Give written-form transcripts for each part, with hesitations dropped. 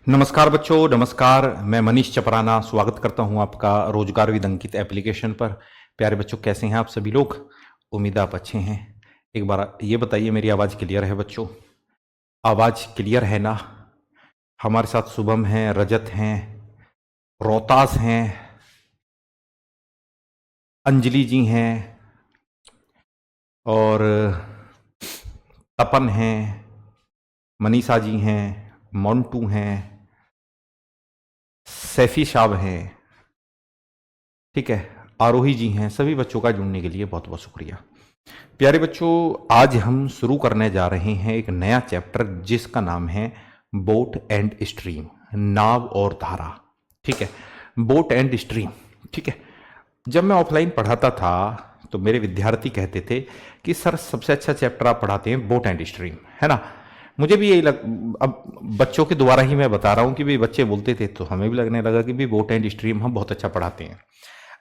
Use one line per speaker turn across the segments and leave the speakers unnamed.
नमस्कार बच्चों, नमस्कार। मैं मनीष चपराना स्वागत करता हूं आपका रोजगार विद अंकित एप्लीकेशन पर। प्यारे बच्चों, कैसे हैं आप सभी लोग? उम्मीद आप अच्छे हैं। एक बार ये बताइए, मेरी आवाज़ क्लियर है बच्चों? आवाज़ क्लियर है ना? हमारे साथ शुभम हैं, रजत हैं, रोहतास हैं, अंजलि जी हैं और तपन हैं, मनीषा जी हैं, मोन्टू हैं, सैफी साहब हैं, ठीक है, आरोही जी हैं। सभी बच्चों का जुड़ने के लिए बहुत बहुत शुक्रिया। प्यारे बच्चों, आज हम शुरू करने जा रहे हैं एक नया चैप्टर जिसका नाम है बोट एंड स्ट्रीम, नाव और धारा। ठीक है, बोट एंड स्ट्रीम। ठीक है, जब मैं ऑफलाइन पढ़ाता था तो मेरे विद्यार्थी कहते थे कि सर सबसे अच्छा चैप्टर आप पढ़ाते हैं बोट एंड स्ट्रीम, है ना। मुझे भी यही अब बच्चों के द्वारा ही मैं बता रहा हूँ कि भाई बच्चे बोलते थे तो हमें भी लगने लगा कि भाई बोट एंड स्ट्रीम हम बहुत अच्छा पढ़ाते हैं।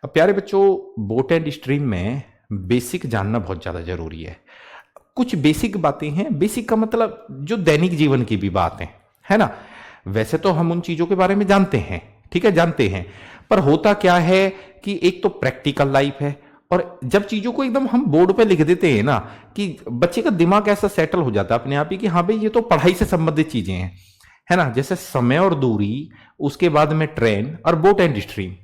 अब प्यारे बच्चों, बोट एंड स्ट्रीम में बेसिक जानना बहुत ज़्यादा जरूरी है। कुछ बेसिक बातें हैं, बेसिक का मतलब जो दैनिक जीवन की भी बात है ना। वैसे तो हम उन चीज़ों के बारे में जानते हैं, ठीक है, जानते हैं, पर होता क्या है कि एक तो प्रैक्टिकल लाइफ है, और जब चीज़ों को एकदम हम बोर्ड पे लिख देते हैं ना, कि बच्चे का दिमाग ऐसा सेटल हो जाता है अपने आप ही कि हाँ भाई ये तो पढ़ाई से संबंधित चीज़ें हैं, है ना। जैसे समय और दूरी, उसके बाद में ट्रेन और बोट एंड स्ट्रीम।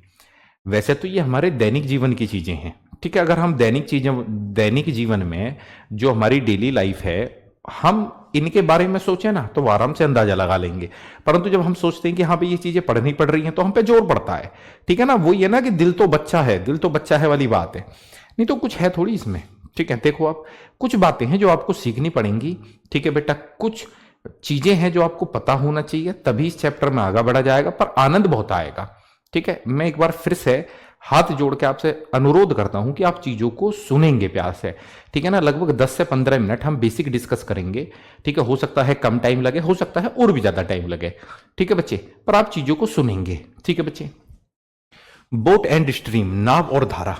वैसे तो ये हमारे दैनिक जीवन की चीजें हैं, ठीक है। अगर हम दैनिक जीवन में जो हमारी डेली लाइफ है, हम इनके बारे में सोचें ना तो वो आराम से अंदाजा लगा लेंगे। परंतु जब हम सोचते हैं कि हाँ भाई ये चीजें पढ़नी पड़ रही हैं तो हम पे जोर पड़ता है, ठीक है ना। वो ये ना कि दिल तो बच्चा है, दिल तो बच्चा है वाली बात है। नहीं तो कुछ है थोड़ी इसमें, ठीक है। देखो, आप कुछ बातें हैं जो आपको सीखनी पड़ेंगी, ठीक है बेटा। कुछ चीजें हैं जो आपको पता होना चाहिए, तभी इस चैप्टर में आगे बढ़ा जाएगा, पर आनंद बहुत आएगा, ठीक है। मैं एक बार फिर से हाथ जोड़ के आपसे अनुरोध करता हूं कि आप चीजों को सुनेंगे प्यार से, ठीक है ना। लगभग 10 से 15 मिनट हम बेसिक डिस्कस करेंगे, ठीक है। हो सकता है कम टाइम लगे, हो सकता है और भी ज्यादा टाइम लगे, ठीक है बच्चे, पर आप चीजों को सुनेंगे, ठीक है बच्चे। बोट एंड स्ट्रीम, नाव और धारा।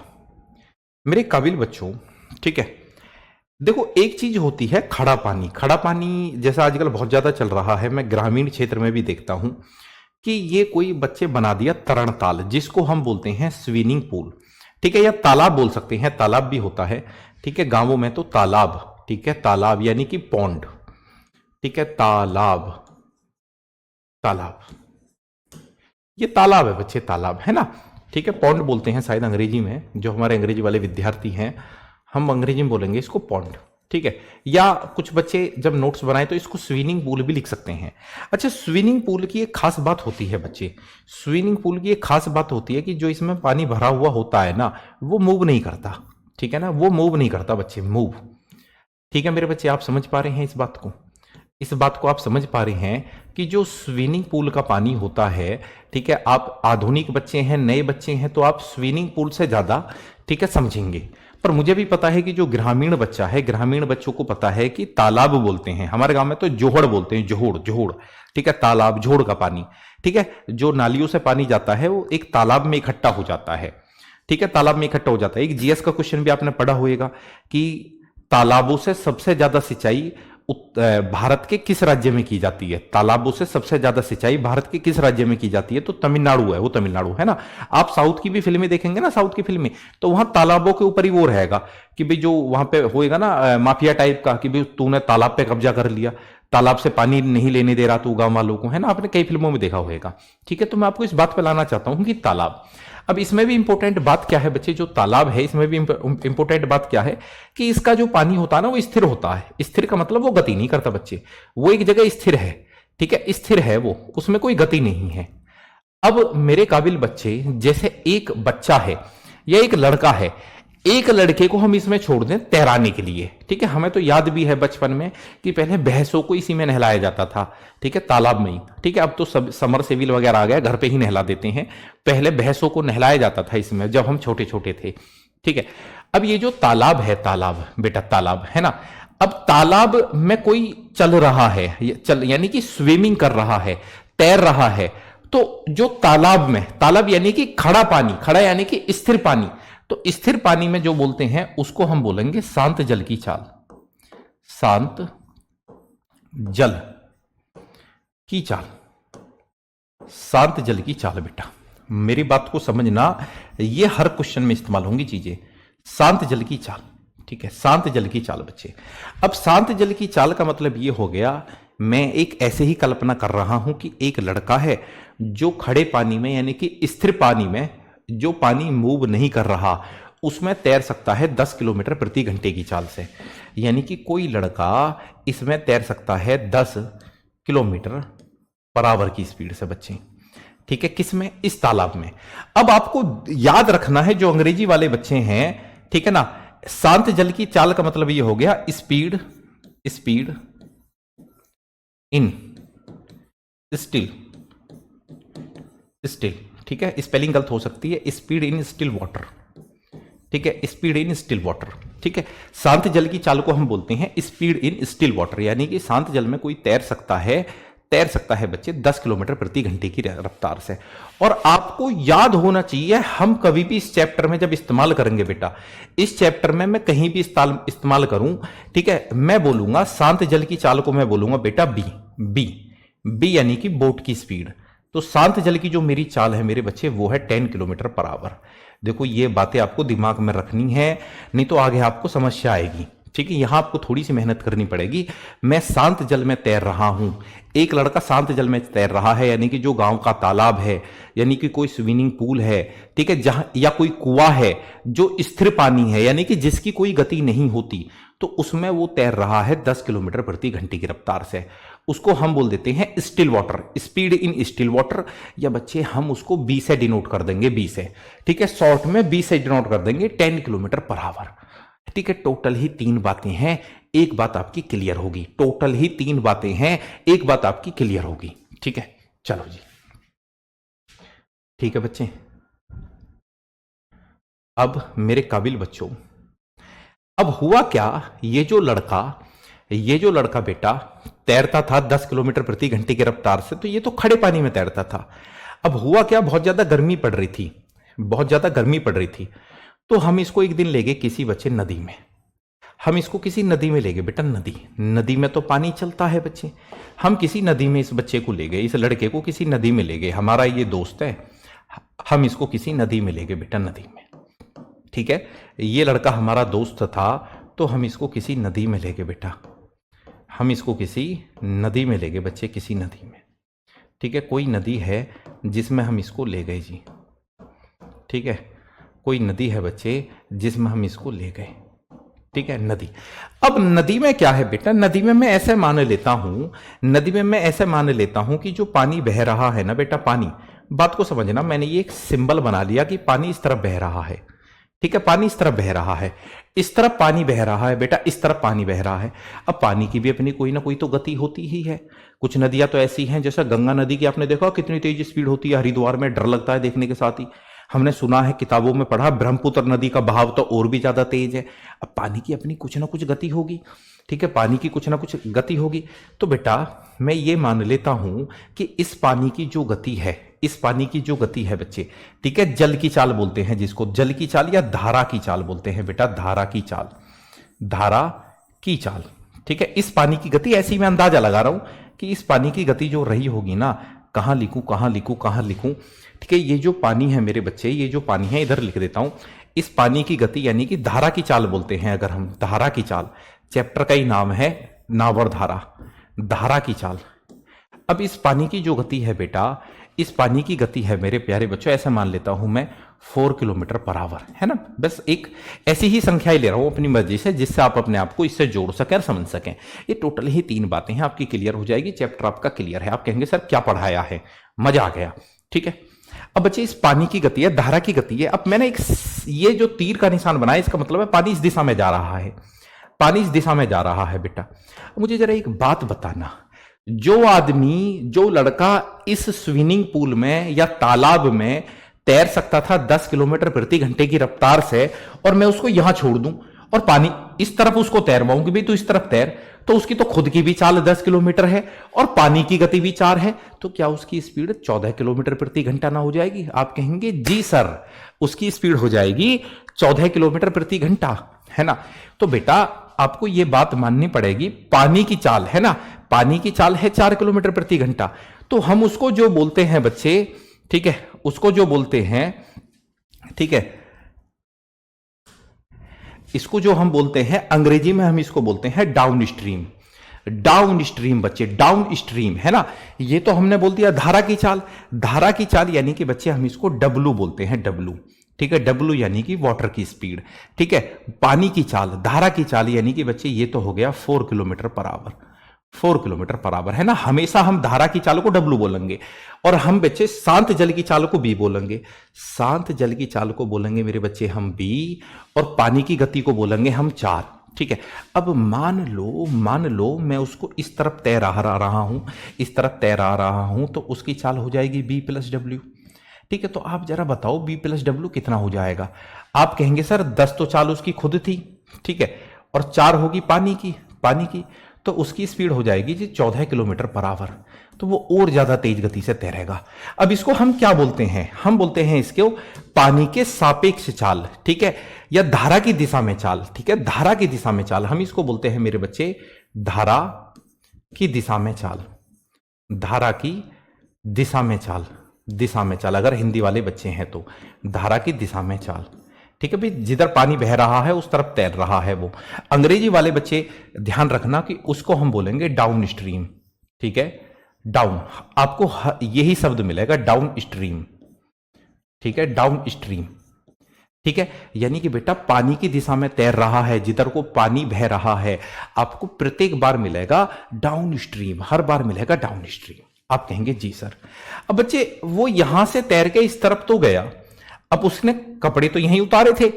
मेरे काबिल बच्चों, ठीक है, देखो एक चीज होती है खड़ा पानी। खड़ा पानी जैसा आजकल बहुत ज्यादा चल रहा है, मैं ग्रामीण क्षेत्र में भी देखता हूं कि ये कोई बच्चे बना दिया तरण ताल, जिसको हम बोलते हैं स्विमिंग पूल, ठीक है, या तालाब बोल सकते हैं, तालाब भी होता है, ठीक है। गांवों में तो तालाब, ठीक है, तालाब यानी कि पौंड, ठीक है, तालाब, तालाब, ये तालाब है बच्चे, तालाब है ना, ठीक है। पौंड बोलते हैं शायद अंग्रेजी में, जो हमारे अंग्रेजी वाले विद्यार्थी हैं, हम अंग्रेजी में बोलेंगे इसको पौंड, ठीक है। या कुछ बच्चे जब नोट्स बनाए तो इसको स्विमिंग पूल भी लिख सकते हैं। अच्छा, स्विमिंग पूल की एक खास बात होती है बच्चे, स्विमिंग पूल की एक खास बात होती है कि जो इसमें पानी भरा हुआ होता है ना, वो मूव नहीं करता, ठीक है ना, वो मूव नहीं करता बच्चे, मूव, ठीक है। मेरे बच्चे, आप समझ पा रहे हैं इस बात को? इस बात को आप समझ पा रहे हैं कि जो स्विमिंग पूल का पानी होता है, ठीक है, आप आधुनिक बच्चे हैं, नए बच्चे हैं, तो आप स्विमिंग पूल से ज्यादा, ठीक है, समझेंगे। पर मुझे भी पता है कि जो ग्रामीण बच्चा है, ग्रामीण बच्चों को पता है कि तालाब बोलते हैं, हमारे गांव में तो जोहड़ बोलते हैं, जोहड़, जोहड़, ठीक है, तालाब, जोहड़ का पानी, ठीक है। जो नालियों से पानी जाता है वो एक तालाब में इकट्ठा हो जाता है, ठीक है, तालाब में इकट्ठा हो जाता है। एक जीएस का क्वेश्चन भी आपने पढ़ा होगा कि तालाबों से सबसे ज्यादा सिंचाई भारत के किस राज्य में की जाती है। तालाबों से सबसे ज्यादा सिंचाई भारत के किस राज्य में की जाती है? तो तमिलनाडु है, वो तमिलनाडु है ना। आप साउथ की भी फिल्में देखेंगे ना, साउथ की फिल्में, तो वहां तालाबों के ऊपर ही वो रहेगा कि भाई जो वहां पे होएगा ना माफिया टाइप का, कि भाई तूने तालाब पे कब्जा कर लिया, तालाब से पानी नहीं लेने दे रहा तू गांव वालों को, है ना। आपने कई फिल्मों में देखा होगा, ठीक है। तो मैं आपको इस बात पे लाना चाहता हूं कि तालाब, अब इसमें भी इंपॉर्टेंट बात क्या है बच्चे, जो तालाब है इसमें भी इंपॉर्टेंट बात क्या है कि इसका जो पानी होता है ना वो स्थिर होता है। स्थिर का मतलब वो गति नहीं करता बच्चे, वो एक जगह स्थिर है, ठीक है, स्थिर है वो, उसमें कोई गति नहीं है। अब मेरे काबिल बच्चे, जैसे एक बच्चा है या एक लड़का है, एक लड़के को हम इसमें छोड़ दें तैराने के लिए, ठीक है। हमें तो याद भी है बचपन में कि पहले भैंसों को इसी में नहलाया जाता था, ठीक है, तालाब में ही, ठीक है। अब तो सब समर सेविल वगैरह आ गया, घर पे ही नहला देते हैं। पहले भैंसों को नहलाया जाता था इसमें जब हम छोटे छोटे थे, ठीक है। अब ये जो तालाब है, तालाब बेटा, तालाब है ना, अब तालाब में कोई चल रहा है, चल यानी कि स्विमिंग कर रहा है, तैर रहा है, तो जो तालाब में, तालाब यानी कि खड़ा पानी, खड़ा यानी कि स्थिर पानी, तो स्थिर पानी में जो बोलते हैं उसको हम बोलेंगे शांत जल की चाल, शांत जल की चाल, शांत जल की चाल बेटा, मेरी बात को समझना, ये हर क्वेश्चन में इस्तेमाल होंगी चीजें। शांत जल की चाल, ठीक है, शांत जल की चाल बच्चे। अब शांत जल की चाल का मतलब ये हो गया, मैं एक ऐसे ही कल्पना कर रहा हूं कि एक लड़का है जो खड़े पानी में यानी कि स्थिर पानी में, जो पानी मूव नहीं कर रहा, उसमें तैर सकता है 10 किलोमीटर प्रति घंटे की चाल से। यानी कि कोई लड़का इसमें तैर सकता है 10 किलोमीटर पर आवर की स्पीड से बच्चे, ठीक है, किसमें? इस तालाब में। अब आपको याद रखना है, जो अंग्रेजी वाले बच्चे हैं, ठीक है ना, शांत जल की चाल का मतलब ये हो गया स्पीड इन स्टिल, ठीक है, स्पेलिंग गलत हो सकती है, स्पीड इन स्टिल वाटर, ठीक है, स्पीड इन स्टिल वाटर, ठीक है। शांत जल की चाल को हम बोलते हैं स्पीड इन स्टिल वाटर, यानी कि शांत जल में कोई तैर सकता है बच्चे 10 किलोमीटर प्रति घंटे की रफ्तार से। और आपको याद होना चाहिए, हम कभी भी इस चैप्टर में जब इस्तेमाल करेंगे बेटा, इस चैप्टर में मैं कहीं भी इस्तेमाल करूं, ठीक है, मैं बोलूंगा शांत जल की चाल को मैं बोलूंगा बेटा बी यानी कि बोट की स्पीड। तो शांत जल की जो मेरी चाल है मेरे बच्चे, वो है 10 किलोमीटर पर आवर। देखो ये बातें आपको दिमाग में रखनी है, नहीं तो आगे आपको समस्या आएगी, ठीक है। यहां आपको थोड़ी सी मेहनत करनी पड़ेगी। मैं शांत जल में तैर रहा हूं, एक लड़का शांत जल में तैर रहा है, यानी कि जो गांव का तालाब है, यानी कि कोई स्विमिंग पूल है, ठीक है, जहां या कोई कुआं है जो स्थिर पानी है, यानी कि जिसकी कोई गति नहीं होती, तो उसमें वो तैर रहा है 10 किलोमीटर प्रति घंटे की रफ्तार से। उसको हम बोल देते हैं still water, speed in still water, या बच्चे हम उसको बी से डिनोट कर देंगे, बी से, ठीक है, शॉर्ट में बी से डिनोट कर देंगे 10 किलोमीटर पर आवर, ठीक है। टोटल ही 3 बातें हैं, एक बात आपकी क्लियर होगी, टोटल ही 3 बातें हैं, एक बात आपकी क्लियर होगी, ठीक है। चलो जी, ठीक है बच्चे। अब मेरे काबिल बच्चों, अब हुआ क्या, ये जो लड़का बेटा तैरता था 10 किलोमीटर प्रति घंटे की रफ्तार से, तो ये तो खड़े पानी में तैरता था। अब हुआ क्या, बहुत ज्यादा गर्मी पड़ रही थी, तो हम इसको एक दिन ले गए किसी बच्चे नदी में, हम इसको किसी नदी में ले गए बेटा, नदी में तो पानी चलता है बच्चे। हम किसी नदी में इस बच्चे को ले गए, इस लड़के को किसी नदी में ले गए, हमारा ये दोस्त है, हम इसको किसी नदी में ले गए बेटा, नदी में, ठीक है। ये लड़का हमारा दोस्त था, तो हम इसको किसी नदी में ले गए बेटा, हम इसको किसी नदी में ले गए बच्चे, किसी नदी में, ठीक है। कोई नदी है जिसमें हम इसको ले गए जी, ठीक है, कोई नदी है बच्चे जिसमें हम इसको ले गए, ठीक है, नदी। अब नदी में क्या है बेटा, नदी में मैं ऐसे मान लेता हूं कि जो पानी बह रहा है ना बेटा, पानी, बात को समझना, मैंने ये एक सिंबल बना लिया कि पानी इस तरफ बह रहा है, ठीक है, पानी इस तरफ बह रहा है, इस तरफ पानी बह रहा है बेटा, इस तरफ पानी बह रहा है। अब पानी की भी अपनी कोई ना कोई तो गति होती ही है। कुछ नदियां तो ऐसी हैं, जैसा गंगा नदी की आपने देखा कितनी तेज स्पीड होती है, हरिद्वार में डर लगता है देखने के साथ ही। हमने सुना है, किताबों में पढ़ा, ब्रह्मपुत्र नदी का बहाव तो और भी ज्यादा तेज है। अब पानी की अपनी कुछ ना कुछ गति होगी, ठीक है, पानी की कुछ ना कुछ गति होगी। तो बेटा मैं ये मान लेता हूं कि इस पानी की जो गति है, बच्चे, ठीक है, जल की चाल बोलते हैं जिसको, जल की चाल या धारा की चाल बोलते हैं बेटा, धारा की चाल, ठीक है। इस पानी की गति, ऐसी मैं अंदाजा लगा रहा हूं कि इस पानी की गति जो रही होगी ना, कहां लिखूं, ठीक है, ये जो पानी है मेरे बच्चे, ये जो पानी है, इधर लिख देता हूं, इस पानी की गति यानी कि धारा की चाल बोलते हैं। अगर हम धारा की चाल, चैप्टर का ही नाम है नावर धारा की चाल। अब इस पानी की जो गति है बेटा, इस पानी की गति है मेरे प्यारे बच्चों, ऐसा मान लेता हूं मैं 4 किलोमीटर पर आवर, है ना। बस एक ऐसी ही संख्या ही ले रहा हूं अपनी मर्जी से, जिससे आप अपने आप को इससे जोड़ सकें और समझ सकें। ये टोटल ही 3 बातें हैं, आपकी क्लियर हो जाएगी, चैप्टर आपका क्लियर है। आप कहेंगे सर क्या पढ़ाया है, मजा आ गया, ठीक है। अब बच्चे इस पानी की गति है, धारा की गति है। अब मैंने ये जो तीर का निशान बनाया, इसका मतलब है पानी इस दिशा में जा रहा है, पानी इस दिशा में जा रहा है बेटा। मुझे जरा एक बात बताना, जो लड़का इस स्विमिंग पूल में या तालाब में तैर सकता था 10 किलोमीटर प्रति घंटे की रफ्तार से, और मैं उसको यहां छोड़ दूं और पानी इस तरफ उसको तैरवाऊं कि भाई तू इस तरफ तैर, तो उसकी तो खुद की भी चाल 10 किलोमीटर है और पानी की गति भी 4 है, तो क्या उसकी स्पीड 14 किलोमीटर प्रति घंटा ना हो जाएगी? आप कहेंगे जी सर, उसकी स्पीड हो जाएगी 14 किलोमीटर प्रति घंटा, है ना। तो बेटा आपको यह बात माननी पड़ेगी, पानी की चाल है ना, पानी की चाल है 4 किलोमीटर प्रति घंटा, तो हम उसको जो बोलते हैं बच्चे, ठीक है, उसको जो बोलते हैं, ठीक है, इसको जो हम बोलते हैं अंग्रेजी में हम इसको बोलते हैं डाउन स्ट्रीम। डाउन स्ट्रीम बच्चे, डाउन स्ट्रीम है ना। ये तो हमने बोल दिया धारा की चाल। धारा की चाल यानी कि बच्चे हम इसको डब्लू बोलते हैं, डब्लू, ठीक है, डब्लू यानी कि वाटर की स्पीड, ठीक है। पानी की चाल, धारा की चाल यानी कि बच्चे ये तो हो गया 4 kilometre per our, 4 kilometre per hour है ना। हमेशा हम धारा की चाल को डब्लू बोलेंगे और हम बच्चे शांत जल की चाल को बी बोलेंगे। शांत जल की चाल को बोलेंगे मेरे बच्चे हम बी, और पानी की गति को बोलेंगे हम 4, ठीक है। अब मान लो मैं उसको इस तरफ तैरा रहा हूं, इस तरफ तैरा रहा हूं, तो उसकी चाल हो जाएगी बी प्लस डब्ल्यू, ठीक है। तो आप जरा बताओ बी प्लस डब्ल्यू कितना हो जाएगा। आप कहेंगे सर 10 तो चाल उसकी खुद थी, ठीक है, और 4 होगी पानी की, तो उसकी स्पीड हो जाएगी जी 14 किलोमीटर पर आवर, तो वो और ज्यादा तेज गति से तैरेगा। अब इसको हम क्या बोलते हैं, हम बोलते हैं इसको पानी के सापेक्ष चाल, ठीक है, या धारा की दिशा में चाल, ठीक है, धारा की दिशा में चाल, हम इसको बोलते हैं मेरे बच्चे धारा की दिशा में चाल, धारा की दिशा में चाल, दिशा में चाल, अगर हिंदी वाले बच्चे हैं तो धारा की दिशा में चाल, ठीक है भाई, जिधर पानी बह रहा है उस तरफ तैर रहा है वो। अंग्रेजी वाले बच्चे ध्यान रखना कि उसको हम बोलेंगे डाउन स्ट्रीम, ठीक है, डाउन, आपको यही शब्द मिलेगा डाउन स्ट्रीम, ठीक है, डाउन स्ट्रीम, ठीक है, यानी कि बेटा पानी की दिशा में तैर रहा है, जिधर को पानी बह रहा है, आपको प्रत्येक बार मिलेगा डाउन स्ट्रीम, हर बार मिलेगा डाउन स्ट्रीम। आप कहेंगे जी सर। अब बच्चे वो यहां से तैर के इस तरफ तो गया, अब उसने कपड़े तो यहीं उतारे थे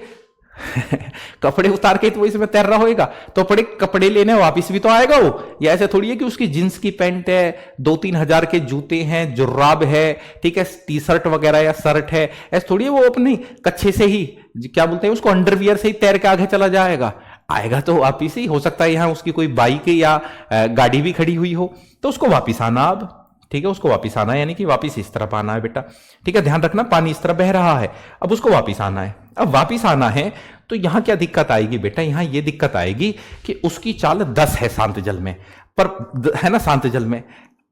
कपड़े उतार के तो वो इसमें तैर रहा होगा, तो कपड़े लेने वापिस भी तो आएगा वो। या ऐसे थोड़ी है कि उसकी जींस की पैंट है, 2-3 हजार के जूते हैं, जुर्राब है, ठीक है, टी शर्ट वगैरह या शर्ट है, ऐसे थोड़ी है वो अपनी कच्छे से ही, क्या बोलते हैं उसको, अंडरवियर से ही तैर के आगे चला जाएगा। आएगा तो वापिस ही, हो सकता है यहां उसकी कोई बाइक या गाड़ी भी खड़ी हुई हो, तो उसको वापिस आना अब, ठीक है, उसको वापिस आना है, यानी कि वापिस इस तरफ आना है बेटा, ठीक है, ध्यान रखना पानी इस तरफ बह रहा है, अब उसको वापिस आना है। अब वापिस आना है तो यहां क्या दिक्कत आएगी बेटा, यहां ये दिक्कत आएगी कि उसकी चाल 10 है शांत जल में, पर है ना, शांत जल में,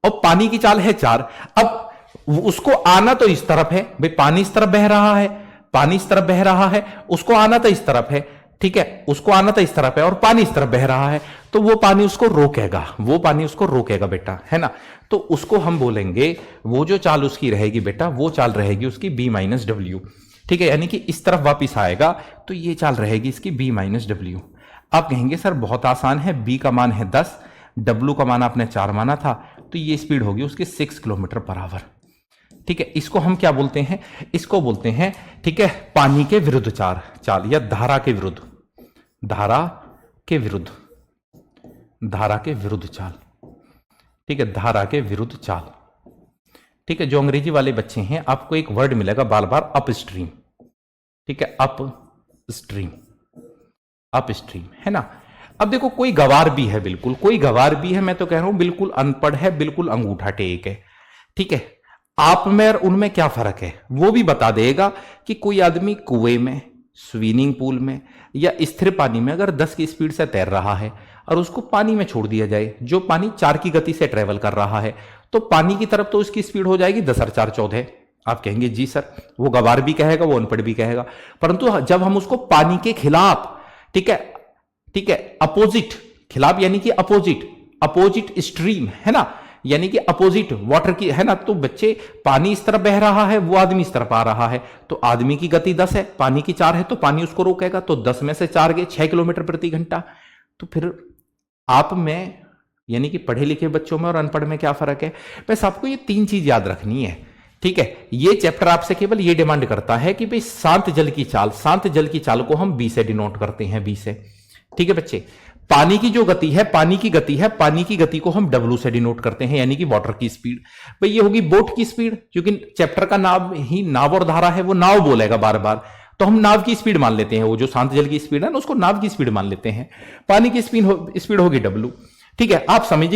और पानी की चाल है 4। अब उसको आना तो इस तरफ है भाई, पानी इस तरफ बह रहा है, पानी इस तरफ बह रहा है, उसको आना तो इस तरफ है, ठीक है, उसको आना तो इस तरफ है और पानी इस तरफ बह रहा है, तो वो पानी उसको रोकेगा, वो पानी उसको रोकेगा बेटा, है ना। तो उसको हम बोलेंगे, वो जो चाल उसकी रहेगी बेटा, वो चाल रहेगी उसकी बी माइनस डब्ल्यू, ठीक है, यानी कि इस तरफ वापिस आएगा तो ये चाल रहेगी इसकी बी माइनस डब्ल्यू। आप कहेंगे सर बहुत आसान है, बी का मान है 10, डब्ल्यू का मान आपने 4 माना था, तो ये स्पीड होगी उसकी 6 किलोमीटर पर आवर, ठीक है। इसको हम क्या बोलते हैं, इसको बोलते हैं, ठीक है, पानी के विरुद्ध चाल या धारा के विरुद्ध, धारा के विरुद्ध, धारा के विरुद्ध चाल, ठीक है, धारा के विरुद्ध चाल, ठीक है। जो अंग्रेजी वाले बच्चे हैं आपको एक वर्ड मिलेगा बार बार, अप स्ट्रीम, ठीक है, अप स्ट्रीम, अप स्ट्रीम, है ना। अब देखो कोई गवार भी है, बिल्कुल कोई गवार भी है, मैं तो कह रहा हूं बिल्कुल अनपढ़ है, बिल्कुल अंगूठा टेक है, ठीक है, आप में और उनमें क्या फर्क है वो भी बता देगा कि कोई आदमी कुएं में, स्विमिंग पूल में या स्थिर पानी में अगर 10 की स्पीड से तैर रहा है और उसको पानी में छोड़ दिया जाए, जो पानी 4 की गति से ट्रेवल कर रहा है, तो पानी की तरफ तो उसकी स्पीड हो जाएगी 10 और 4 14। आप कहेंगे जी सर, वो गवार भी कहेगा, वो अनपढ़ भी कहेगा, परंतु जब हम उसको पानी के खिलाफ, ठीक है, ठीक है, अपोजिट, खिलाफ यानी कि अपोजिट, अपोजिट स्ट्रीम, है ना, यानी कि अपोजिट वाटर की, है ना, तो बच्चे पानी इस तरफ बह रहा है, वो आदमी इस तरफ आ रहा है, तो आदमी की गति 10 है, पानी की 4 है, तो पानी उसको रोकेगा, तो 10 में से 4 गए 6 किलोमीटर प्रति घंटा। तो फिर आप में यानी कि पढ़े लिखे बच्चों में और अनपढ़ में क्या फर्क है। बस आपको ये 3 चीज याद रखनी है, ठीक है। ये चैप्टर आपसे केवल ये डिमांड करता है कि भाई शांत जल की चाल, शांत जल की चाल को हम बी से डिनोट करते हैं, बी से, ठीक है बच्चे। पानी की जो गति है, पानी की गति है, पानी की गति को हम डब्ल्यू से डिनोट करते हैं, यानी कि वाटर की स्पीड। भाई ये होगी बोट की स्पीड, क्योंकि चैप्टर का नाम ही नाव और धारा है, वो नाव बोलेगा बार बार, तो हम नाव की स्पीड मान लेते हैं, वो जो शांत जल की स्पीड है ना उसको नाव की स्पीड मान लेते हैं। पानी की स्पीड होगी डब्ल्यू, ठीक है। आप समझ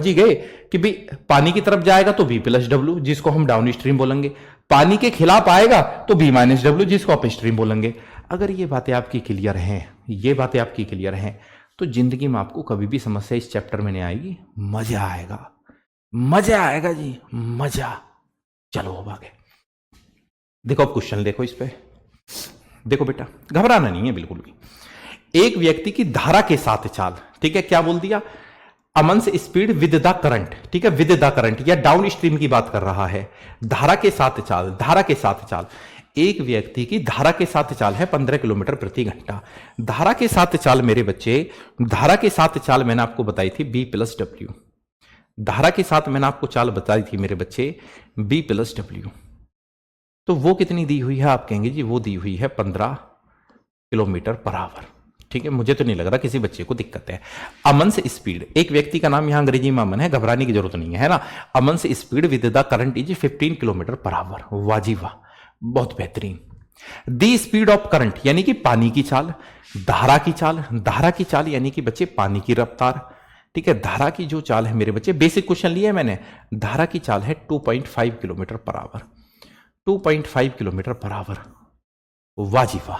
ही गए कि भाई पानी की तरफ जाएगा तो बी प्लस डब्ल्यू, जिसको हम डाउन स्ट्रीम बोलेंगे, पानी के खिलाफ आएगा तो बी माइनस डब्ल्यू, जिसको अप स्ट्रीम बोलेंगे। अगर ये बातें आपकी क्लियर हैं, ये बातें आपकी क्लियर हैं, तो जिंदगी में आपको कभी भी समस्या इस चैप्टर में नहीं आएगी, मजा आएगा। मजा आएगा जी, मजा। चलो अब आगे देखो, अब क्वेश्चन देखो इस पे। देखो बेटा, घबराना नहीं है बिल्कुल भी। एक व्यक्ति की धारा के साथ चाल, ठीक है, क्या बोल दिया, अमन्स स्पीड विद द करंट, ठीक है, विद द करंट या डाउन स्ट्रीम की बात कर रहा है। धारा के साथ चाल, धारा के साथ चाल, एक व्यक्ति की धारा के साथ चाल है 15 किलोमीटर प्रति घंटा। धारा के साथ चाल मेरे बच्चे, धारा के साथ चाल मैंने आपको बताई थी बी प्लस डब्ल्यू। धारा के साथ मैंने आपको चाल बताई थी मेरे बच्चे बी प्लस डब्ल्यू। तो वो कितनी दी हुई है, आप कहेंगे जी वो दी हुई है 15 किलोमीटर पर आवर। ठीक है, मुझे तो नहीं लग रहा किसी बच्चे को दिक्कत है। अमन से स्पीड, एक व्यक्ति का नाम यहां अंग्रेजी में अमन है, घबराने की जरूरत नहीं है ना। अमन से speed with the current is 15 kilometre per our. वाह जी वाह, बहुत बेहतरीन। दी स्पीड ऑफ करंट यानी कि पानी की चाल, धारा की चाल, धारा की चाल यानी कि बच्चे पानी की रफ्तार। ठीक है, धारा की जो चाल है मेरे बच्चे, बेसिक क्वेश्चन लिया है मैंने, धारा की चाल है 2.5 kilometre per our. 2.5 kilometre per our, वाह जी वाह,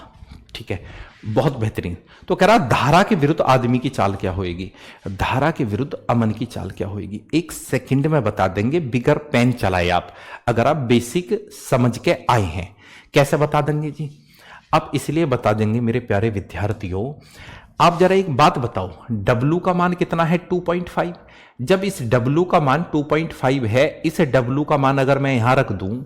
ठीक है, बहुत बेहतरीन। तो कह रहा धारा के विरुद्ध आदमी की चाल क्या होगी, धारा के विरुद्ध अमन की चाल क्या होगी, एक सेकंड में बता देंगे, बिगर पेन चलाए आप, अगर आप बेसिक समझ के आए हैं। कैसे बता देंगे जी, आप इसलिए बता देंगे मेरे प्यारे विद्यार्थियों, आप जरा एक बात बताओ, W का मान कितना है 2.5। जब इस W का मान 2.5 है, इस W का मान अगर मैं यहां रख दूं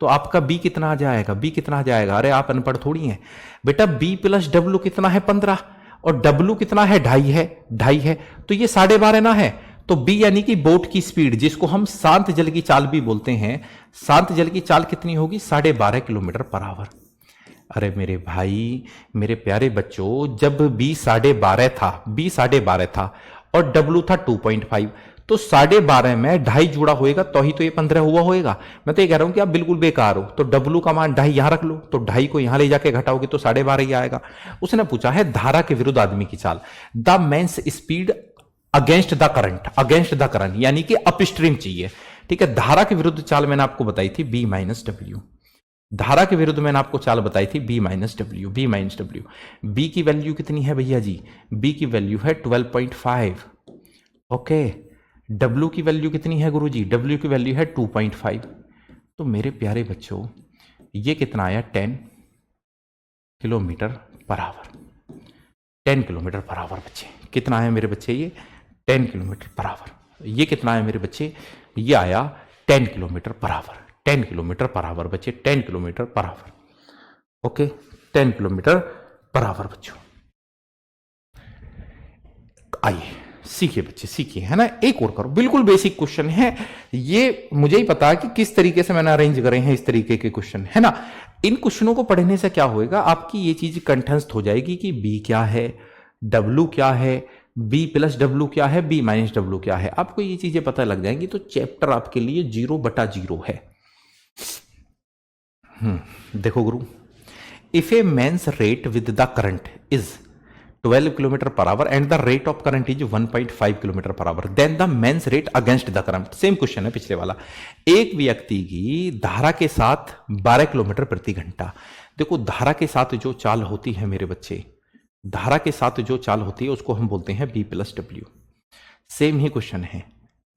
तो आपका B कितना आ जाएगा, B कितना आ जाएगा, अरे आप अनपढ़ थोड़ी हैं बेटा, B प्लस W कितना है 15 और W कितना है 2.5 है, तो ये 12.5 ना है। तो B यानी कि बोट की स्पीड, जिसको हम शांत जल की चाल भी बोलते हैं, शांत जल की चाल कितनी होगी 12.5 किलोमीटर पर आवर। अरे मेरे भाई, मेरे प्यारे बच्चों, जब B 12.5 था, B 12.5 था और W था 2.5, तो 12.5 में 2.5 जुड़ा होएगा तो ही तो ये 15 हुआ होएगा। मैं तो ये कह रहा हूं कि आप बिल्कुल बेकार हो, तो W का मान 2.5 यहां रख लो, तो 2.5 को यहां ले जाके घटाओगे तो 12.5 ही आएगा। उसने पूछा है धारा के विरुद्ध आदमी की चाल, the man's speed against the current, against the current यानी कि अपस्ट्रीम चाहिए। ठीक है, धारा के विरुद्ध चाल मैंने आपको बताई थी B माइनस डब्ल्यू, धारा के विरुद्ध मैंने आपको चाल बताई थी B minus W, B minus W. B की वैल्यू कितनी है भैया जी, B की वैल्यू है 12.5। ओके, W की वैल्यू कितनी है गुरुजी, W की वैल्यू है 2.5। तो मेरे प्यारे बच्चों, ये कितना आया 10 kilometre per our, 10 kilometre per hour बच्चे, कितना आया मेरे बच्चे, ये 10 किलोमीटर पर आवर। ये कितना आया मेरे बच्चे, ये आया 10 kilometre per our, 10 kilometre per hour बच्चे, 10 kilometre per our. Okay, 10 kilometre per our बच्चों। आइए सीखिए बच्चे, सीखिए, है ना। एक और करो, बिल्कुल बेसिक क्वेश्चन है ये, मुझे ही पता है कि किस तरीके से मैंने अरेंज करे हैं इस तरीके के क्वेश्चन, है ना। इन क्वेश्चनों को पढ़ने से क्या होएगा, आपकी ये चीज कंठस्थ हो जाएगी कि B क्या है, W क्या है, B प्लस डब्ल्यू क्या है, B माइनस डब्ल्यू क्या है, आपको ये चीजें पता लग जाएंगी। तो चैप्टर आपके लिए 0/0 है। देखो गुरु, if a man's rate with the current is 12 kilometre per hour and the rate of current is 1.5 kilometre per hour, then the men's rate against the current. Same question है पिछले वाला। एक व्यक्ति की धारा के साथ 12 किलोमीटर प्रति घंटा। देखो, धारा के साथ जो चाल होती है मेरे बच्चे, धारा के साथ जो चाल होती है उसको हम बोलते हैं B प्लस डब्ल्यू। सेम ही क्वेश्चन है,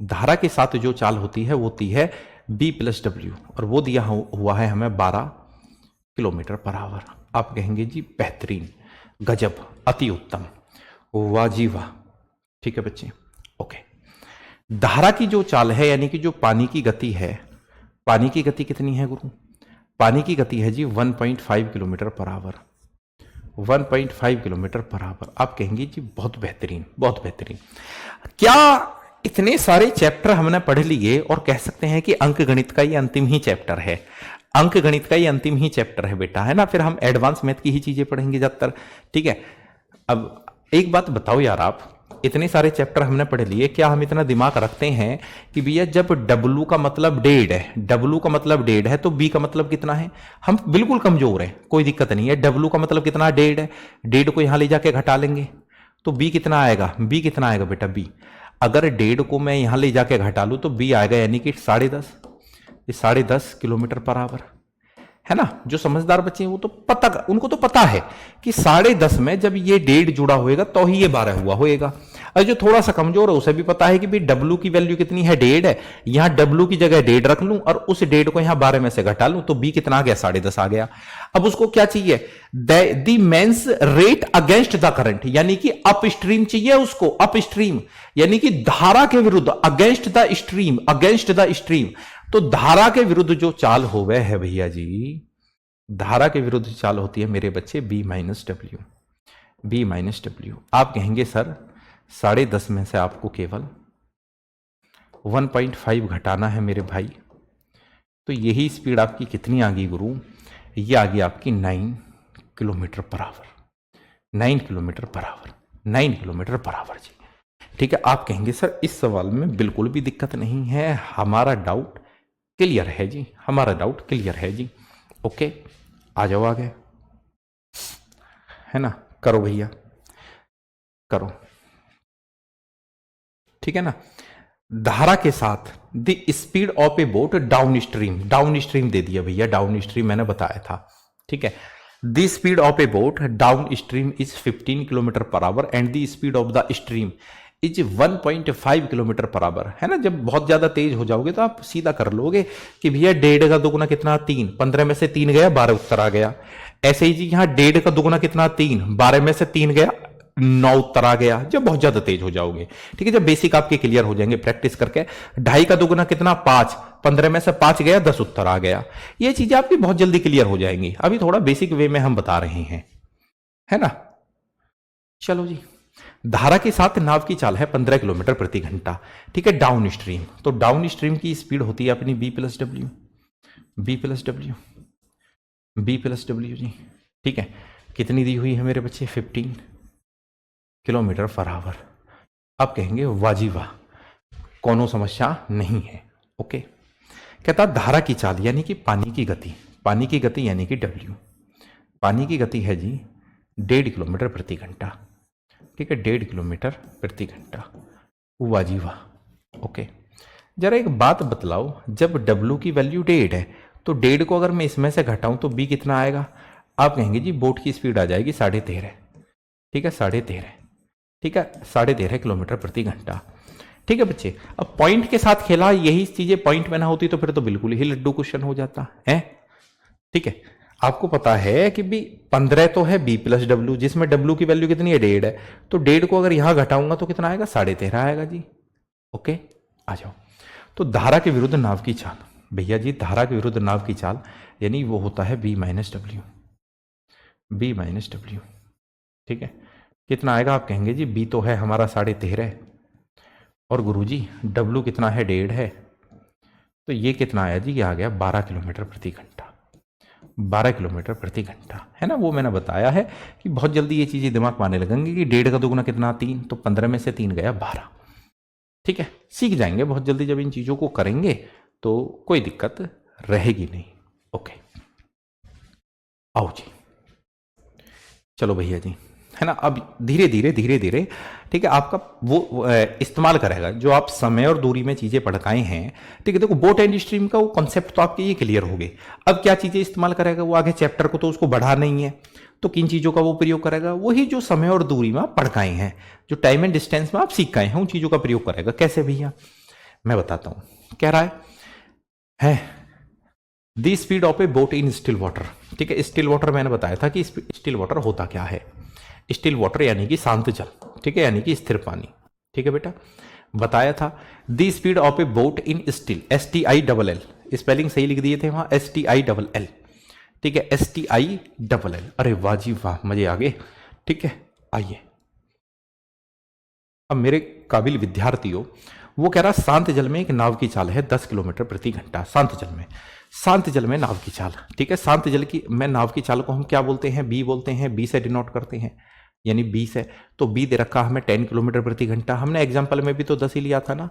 धारा के साथ जो चाल होती है वो होती है B प्लस डब्ल्यू, और वो दिया हुआ है हमें 12 किलोमीटर पर आवर। आप कहेंगे जी बेहतरीन, गजब, अति उत्तम, वाह जी वाह। ठीक है बच्चे, ओके। धारा की जो चाल है यानी कि जो पानी की गति है, पानी की गति कितनी है गुरु, पानी की गति है जी 1.5 kilometre per our, 1.5 kilometre per our. आप कहेंगे जी बहुत बेहतरीन, बहुत बेहतरीन। क्या इतने सारे चैप्टर हमने पढ़ लिए और कह सकते हैं कि अंक गणित का ये अंतिम ही चैप्टर है, अंक गणित का ये अंतिम ही चैप्टर है बेटा, है ना। फिर हम एडवांस मैथ की ही चीजें पढ़ेंगे ज्यादातर। ठीक है, अब एक बात बताओ यार, आप इतने सारे चैप्टर हमने पढ़ लिए, क्या हम इतना दिमाग रखते हैं कि भैया जब W का मतलब 1.5 है, W का मतलब 1.5 है, तो B का मतलब कितना है। हम बिल्कुल कमजोर हैं, कोई दिक्कत नहीं है। W का मतलब कितना 1.5 है, 1.5 को यहां ले जाके घटा लेंगे तो B कितना आएगा, B कितना आएगा बेटा, B अगर 1.5 को मैं यहां ले जाके घटा लूं तो B आएगा यानी कि 10.5, ये 10.5 किलोमीटर पर आवर, है ना। जो समझदार बच्चे हैं वो तो पता, उनको तो पता है कि 10.5 में जब ये 1.5 जुड़ा होएगा तो ही ये 12 हुआ होएगा। और जो थोड़ा सा कमजोर है उसे भी पता है कि भाई W की वैल्यू कितनी है, 1.5 है, यहां W की जगह 1.5 रख लूं और उस 1.5 को यहां 12 में से घटा लूं तो B कितना आ गया, 10.5 आ गया। अब उसको क्या चाहिए, the men's rate against the current, यानी कि अप स्ट्रीम चाहिए उसको, अप स्ट्रीम यानी कि धारा के विरुद्ध, against the stream, against the stream. तो धारा के विरुद्ध जो चाल हो गए है भैया जी, धारा के विरुद्ध चाल होती है मेरे बच्चे B minus W, B minus W. आप कहेंगे सर 10.5 में से आपको केवल 1.5 घटाना है मेरे भाई, तो यही स्पीड आपकी कितनी आ गई गुरु, ये आ गई आपकी 9 kilometre per hour, 9 kilometre per hour, 9 kilometre per hour जी। ठीक है, आप कहेंगे सर इस सवाल में बिल्कुल भी दिक्कत नहीं है, हमारा डाउट क्लियर है जी, हमारा डाउट क्लियर है जी। ओके, आ जाओ आगे, है ना, करो भैया करो, ठीक है ना। धारा के साथ the speed of a boat downstream, downstream दे दिया भैया, डाउन स्ट्रीम मैंने बताया था, ठीक है। The speed of a boat downstream is 15 kilometre per hour and the speed of the stream is 1.5 kilometre per hour, है ना। जब बहुत ज्यादा तेज हो जाओगे तो आप सीधा कर लोगे कि भैया 1.5 का दुगुना कितना, 3, 15 में से 3 गया, 12 उत्तर आ गया। ऐसे ही जी यहाँ 1.5 का दुगुना कितना, 3, 12 में से 3 गया, 9 उत्तर आ गया, जब बहुत ज्यादा तेज हो जाओगे, ठीक है। जब बेसिक आपके क्लियर हो जाएंगे प्रैक्टिस करके, 2.5 का दुगुना कितना, 5, 15 में से 5 गया, 10 उत्तर आ गया। ये चीजें आपकी बहुत जल्दी क्लियर हो जाएंगी, अभी थोड़ा बेसिक वे में हम बता रहे हैं, है ना। चलो जी, धारा के साथ नाव की चाल है 15 किलोमीटर प्रति घंटा, ठीक है, डाउन स्ट्रीम। तो डाउन स्ट्रीम की स्पीड होती है अपनी B plus W, B plus W, B plus W G, ठीक है। कितनी दी हुई है मेरे बच्चे, 15 किलोमीटर पर आवर। आप कहेंगे वाजी वाह, कोनो समस्या नहीं है। ओके, कहता धारा की चाल यानी कि पानी की गति, पानी की गति यानी कि W, पानी की गति है जी 1.5 किलोमीटर प्रति घंटा, ठीक है, 1.5 किलोमीटर प्रति घंटा, वाजी वाह। ओके, जरा एक बात बतलाओ, जब W की वैल्यू 1.5 है तो 1.5 को अगर मैं इसमें से घटाऊं तो B कितना आएगा। आप कहेंगे जी बोट की स्पीड आ जाएगी 13.5, ठीक है, 13.5, ठीक है, 13.5 किलोमीटर प्रति घंटा, ठीक है बच्चे। अब पॉइंट के साथ खेला, यही चीजें पॉइंट में ना होती तो फिर तो बिल्कुल ही लड्डू क्वेश्चन हो जाता है, ठीक है। आपको पता है कि भी 15 तो है B प्लस डब्ल्यू, जिसमें W की वैल्यू कितनी है, 1.5 है, तो 1.5 को अगर यहां घटाऊंगा तो कितना आएगा, 13.5 आएगा जी। ओके, आ जाओ। तो धारा के विरुद्ध नाव की चाल, भैया जी धारा के विरुद्ध नाव की चाल यानी वो होता है B minus W, B minus W, ठीक है। कितना आएगा, आप कहेंगे जी B तो है हमारा 13.5 और गुरुजी W कितना है, 1.5 है, तो ये कितना आया जी, ये आ गया 12 किलोमीटर प्रति घंटा, 12 किलोमीटर प्रति घंटा, है ना। वो मैंने बताया है कि बहुत जल्दी ये चीजें दिमाग में आने लगेंगी कि 1.5 का दुगुना कितना, 3, तो 15 में से 3 गया, 12, ठीक है। सीख जाएंगे बहुत जल्दी, जब इन चीजों को करेंगे तो कोई दिक्कत रहेगी नहीं। ओके, आओ जी, चलो भैया जी, है ना। अब धीरे धीरे धीरे धीरे, ठीक है, आपका वो इस्तेमाल करेगा जो आप समय और दूरी में चीजें पढ़काए हैं, ठीक है। देखो बोट एंड स्ट्रीम का वो कॉन्सेप्ट तो आपके ये क्लियर हो गए। अब क्या चीजें इस्तेमाल करेगा वो, आगे चैप्टर को तो उसको बढ़ा नहीं है, तो किन चीजों का वो प्रयोग करेगा, वही जो समय और दूरी में आप पढ़काए हैं, जो टाइम एंड डिस्टेंस में आप सीख गए हैं, उन चीजों का प्रयोग करेगा। कैसे भैया, मैं बताता हूं। कह रहा है the speed of a boat in still water, ठीक है। स्टिल वाटर मैंने बताया था कि स्टिल वाटर होता क्या है, स्टिल वाटर यानी कि शांत जल, ठीक है, यानी कि स्थिर पानी, ठीक है बेटा, बताया था। The speed of a boat in still, STILL, spelling सही लिख दिए थे वहां, STILL, ठीक है, STILL। अरे वाह जी वाह, मजे आ गए, ठीक है। आइए, अब मेरे काबिल विद्यार्थियों, वो कह रहा शांत जल में एक नाव की चाल है 10 किलोमीटर प्रति घंटा, शांत जल में, शांत जल में नाव की चाल, ठीक है। शांत जल की में नाव की चाल को हम क्या बोलते हैं, B बोलते हैं, B से डिनोट करते हैं, यानी 20 है, तो B दे रखा हमें 10 किलोमीटर प्रति घंटा, हमने एग्जाम्पल में भी तो 10 ही लिया था ना,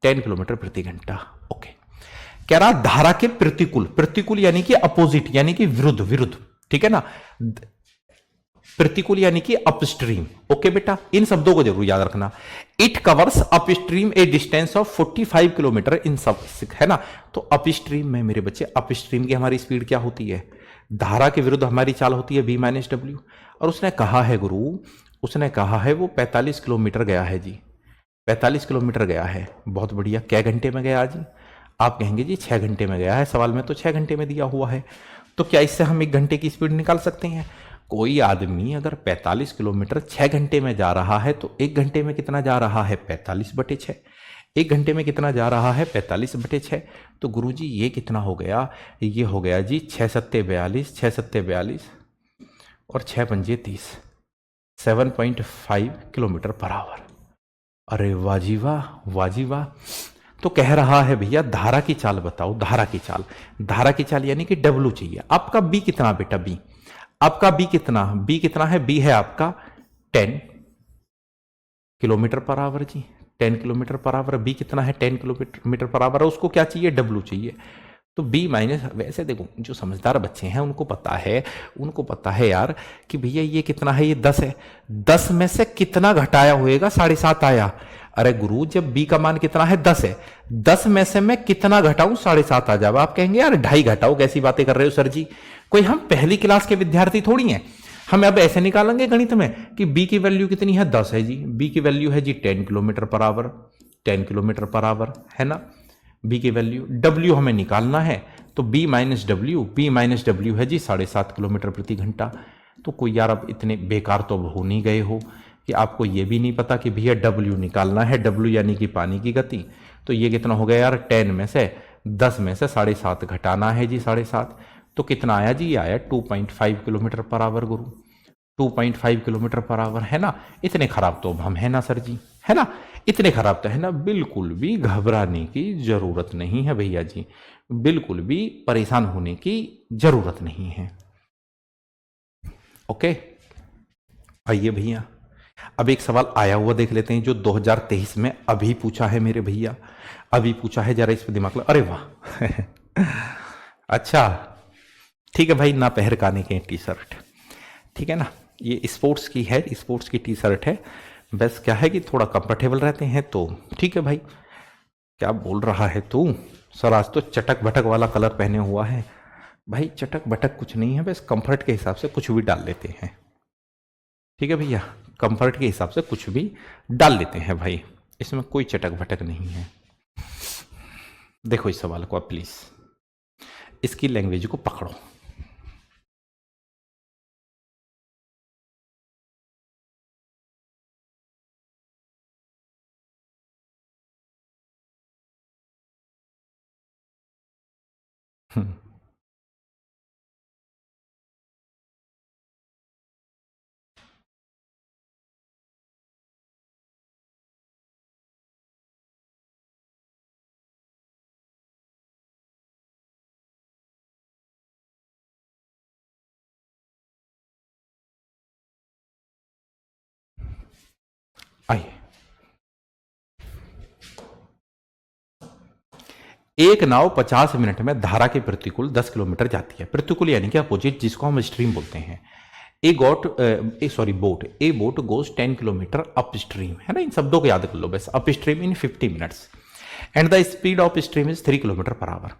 10 किलोमीटर प्रति घंटा। ओके, कह रहा धारा के प्रतिकूल, प्रतिकूल यानी कि अपोजिट, यानी कि विरुद्ध, विरुद्ध, ठीक है ना, प्रतिकूल यानी कि अपस्ट्रीम। ओके बेटा, इन शब्दों को जरूर याद रखना। It covers upstream A distance of 45 kilometre इन सब, है ना। तो अपस्ट्रीम में मेरे बच्चे, अपस्ट्रीम की हमारी स्पीड क्या होती है, धारा के विरुद्ध हमारी चाल होती है B माइनस डब्ल्यू, और उसने कहा है गुरु, उसने कहा है वो 45 किलोमीटर गया है जी, 45 किलोमीटर गया है, बहुत बढ़िया। कै घंटे में गया जी? आप कहेंगे जी 6 घंटे में गया है, सवाल में तो 6 घंटे में दिया हुआ है। तो क्या इससे हम 1 घंटे की स्पीड निकाल सकते हैं? कोई आदमी अगर 45 किलोमीटर 6 घंटे में जा रहा है तो 1 घंटे में कितना जा रहा है? 45/6। 1 घंटे में कितना जा रहा है? 45/6। तो गुरुजी ये कितना हो गया? ये हो गया जी 6 सत्ते 42, 6 सत्ते 42 और 6 पंजे 30, 7.5 किलोमीटर पर आवर। अरे वाह जी वाह, वाह जी वाह। तो कह रहा है भैया धारा की चाल बताओ, धारा की चाल। धारा की चाल यानी कि डब्ल्यू चाहिए। आपका बी कितना बेटा? बी आपका बी कितना? बी कितना है? बी है आपका 10 kilometre per hour ji, 10 kilometre per our. B कितना है? 10 किलोमीटर पर आवर। उसको क्या चाहिए? डब्ल्यू चाहिए। तो बी माइनस, वैसे देखो जो समझदार बच्चे हैं उनको पता है यार कि भैया ये कितना है? ये 10 है। 10 में से कितना घटाया होएगा? 7.5 आया। अरे गुरु जब बी का मान कितना है? 10 है, 10 में से मैं कितना घटाऊं? 7.5 आ जाएगा। आप कहेंगे यार 2.5 घटाओ, कैसी बातें कर रहे हो सर जी, कोई हम पहली क्लास के विद्यार्थी थोड़ी हैं। हम अब ऐसे निकालेंगे गणित में कि बी की वैल्यू कितनी है? 10 है जी। बी की वैल्यू है जी 10 kilometre per our, 10 kilometre per hour है ना। बी की वैल्यू, डब्ल्यू हमें निकालना है तो बी माइनस डब्ल्यू है जी 7.5 किलोमीटर प्रति घंटा। तो कोई यार अब इतने बेकार तो अब हो नहीं गए हो कि आपको ये भी नहीं पता कि भैया डब्ल्यू निकालना है, डब्ल्यू यानी कि पानी की गति। तो ये कितना हो गया यार? 10 में से 10 में से 7.5 घटाना है जी 7.5। तो कितना आया जी? आया 2.5 kilometre per our Guru, 2.5 kilometre per hour है ना। इतने खराब तो अब हम है ना सर जी, है ना। इतने खराब तो है ना। बिल्कुल भी घबराने की जरूरत नहीं है भैया जी, बिल्कुल भी परेशान होने की जरूरत नहीं है। ओके, आइए भैया अब एक सवाल आया हुआ देख लेते हैं जो 2023 में अभी पूछा है मेरे भैया, अभी पूछा है। जरा इस पर दिमाग लगा। अरे वाह अच्छा ठीक है भाई, ना पहर काने के टी शर्ट, ठीक है ना। ये स्पोर्ट्स की है, स्पोर्ट्स की टी शर्ट है। बस क्या है कि थोड़ा कंफर्टेबल रहते हैं तो ठीक है भाई। क्या बोल रहा है तू? सर आज तो चटक भटक वाला कलर पहने हुआ है। भाई चटक भटक कुछ नहीं है, बस कंफर्ट के हिसाब से कुछ भी डाल लेते हैं। ठीक है भैया, कंफर्ट के हिसाब से कुछ भी डाल लेते हैं भाई, इसमें कोई चटक भटक नहीं है। देखो इस सवाल को आप प्लीज, इसकी लैंग्वेज को पकड़ो। आइए, एक नाव 50 मिनट में धारा के प्रतिकूल 10 किलोमीटर जाती है। प्रतिकूल यानी कि अपोजिट, जिसको हम स्ट्रीम बोलते हैं। ए boat goes 10 kilometre up stream, है ना। इन शब्दों को याद कर लो बस। Up stream in 50 minutes and the speed of stream is 3 kilometre per our.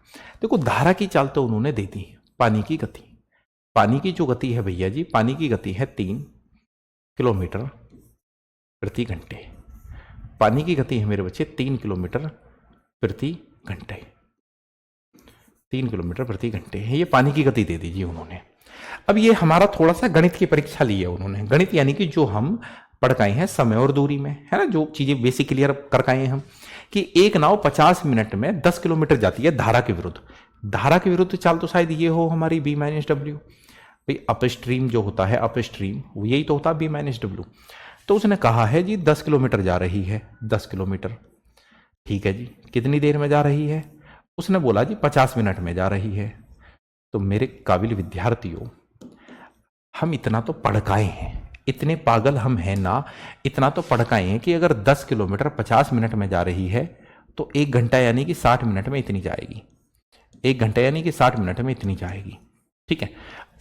देखो धारा की चाल तो उन्होंने दे दी, पानी की गति, पानी की जो गति है भैया जी, पानी की गति है 3 किलोमीटर प्रति घंटे। पानी की गति है मेरे बच्चे 3 किलोमीटर प्रति घंटे, 3 किलोमीटर प्रति घंटे है। ये पानी की गति दे दीजिए उन्होंने। अब ये हमारा थोड़ा सा गणित की परीक्षा ली है उन्होंने। गणित यानी कि जो हम पढ़ के आए हैं समय और दूरी में, है ना, जो चीजें बेसिक क्लियर कर के आए हैं हम, कि एक नाव 50 मिनट में 10 किलोमीटर जाती है धारा के विरुद्ध। धारा के विरुद्ध चाल तो शायद ये हो हमारी बी माइनस डब्ल्यू। भाई अप स्ट्रीम जो होता है, अप स्ट्रीम यही तो होता है बी माइनस डब्ल्यू। तो उसने कहा है जी 10 किलोमीटर जा रही है, 10 किलोमीटर। ठीक है जी, कितनी देर में जा रही है? उसने बोला जी 50 मिनट में जा रही है। तो मेरे काबिल विद्यार्थियों, हम इतना तो पढ़काए हैं, इतने पागल हम हैं ना, इतना तो पढ़काए हैं कि अगर 10 किलोमीटर 50 मिनट में जा रही है तो 1 घंटा यानी कि 60 मिनट में इतनी जाएगी। 1 घंटा यानी कि 60 मिनट में इतनी जाएगी। ठीक है,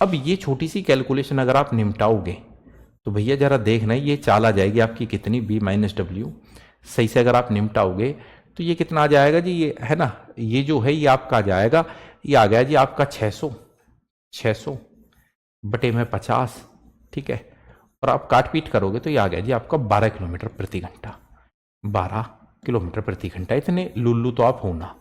अब ये छोटी सी कैलकुलेशन अगर आप निपटाओगे तो भैया जरा देखना, ये चाल आ जाएगी आपकी कितनी, बी माइनस डब्ल्यू। सही से अगर आप निपटाओगे तो ये कितना आ जाएगा जी, ये है ना, ये जो है ये आपका आ जाएगा, ये आ गया जी आपका 600 बटे में 50। ठीक है, और आप काट पीट करोगे तो ये आ गया जी आपका 12 किलोमीटर प्रति घंटा। 12 किलोमीटर प्रति घंटा। इतने लुल्लू तो आप हो ना,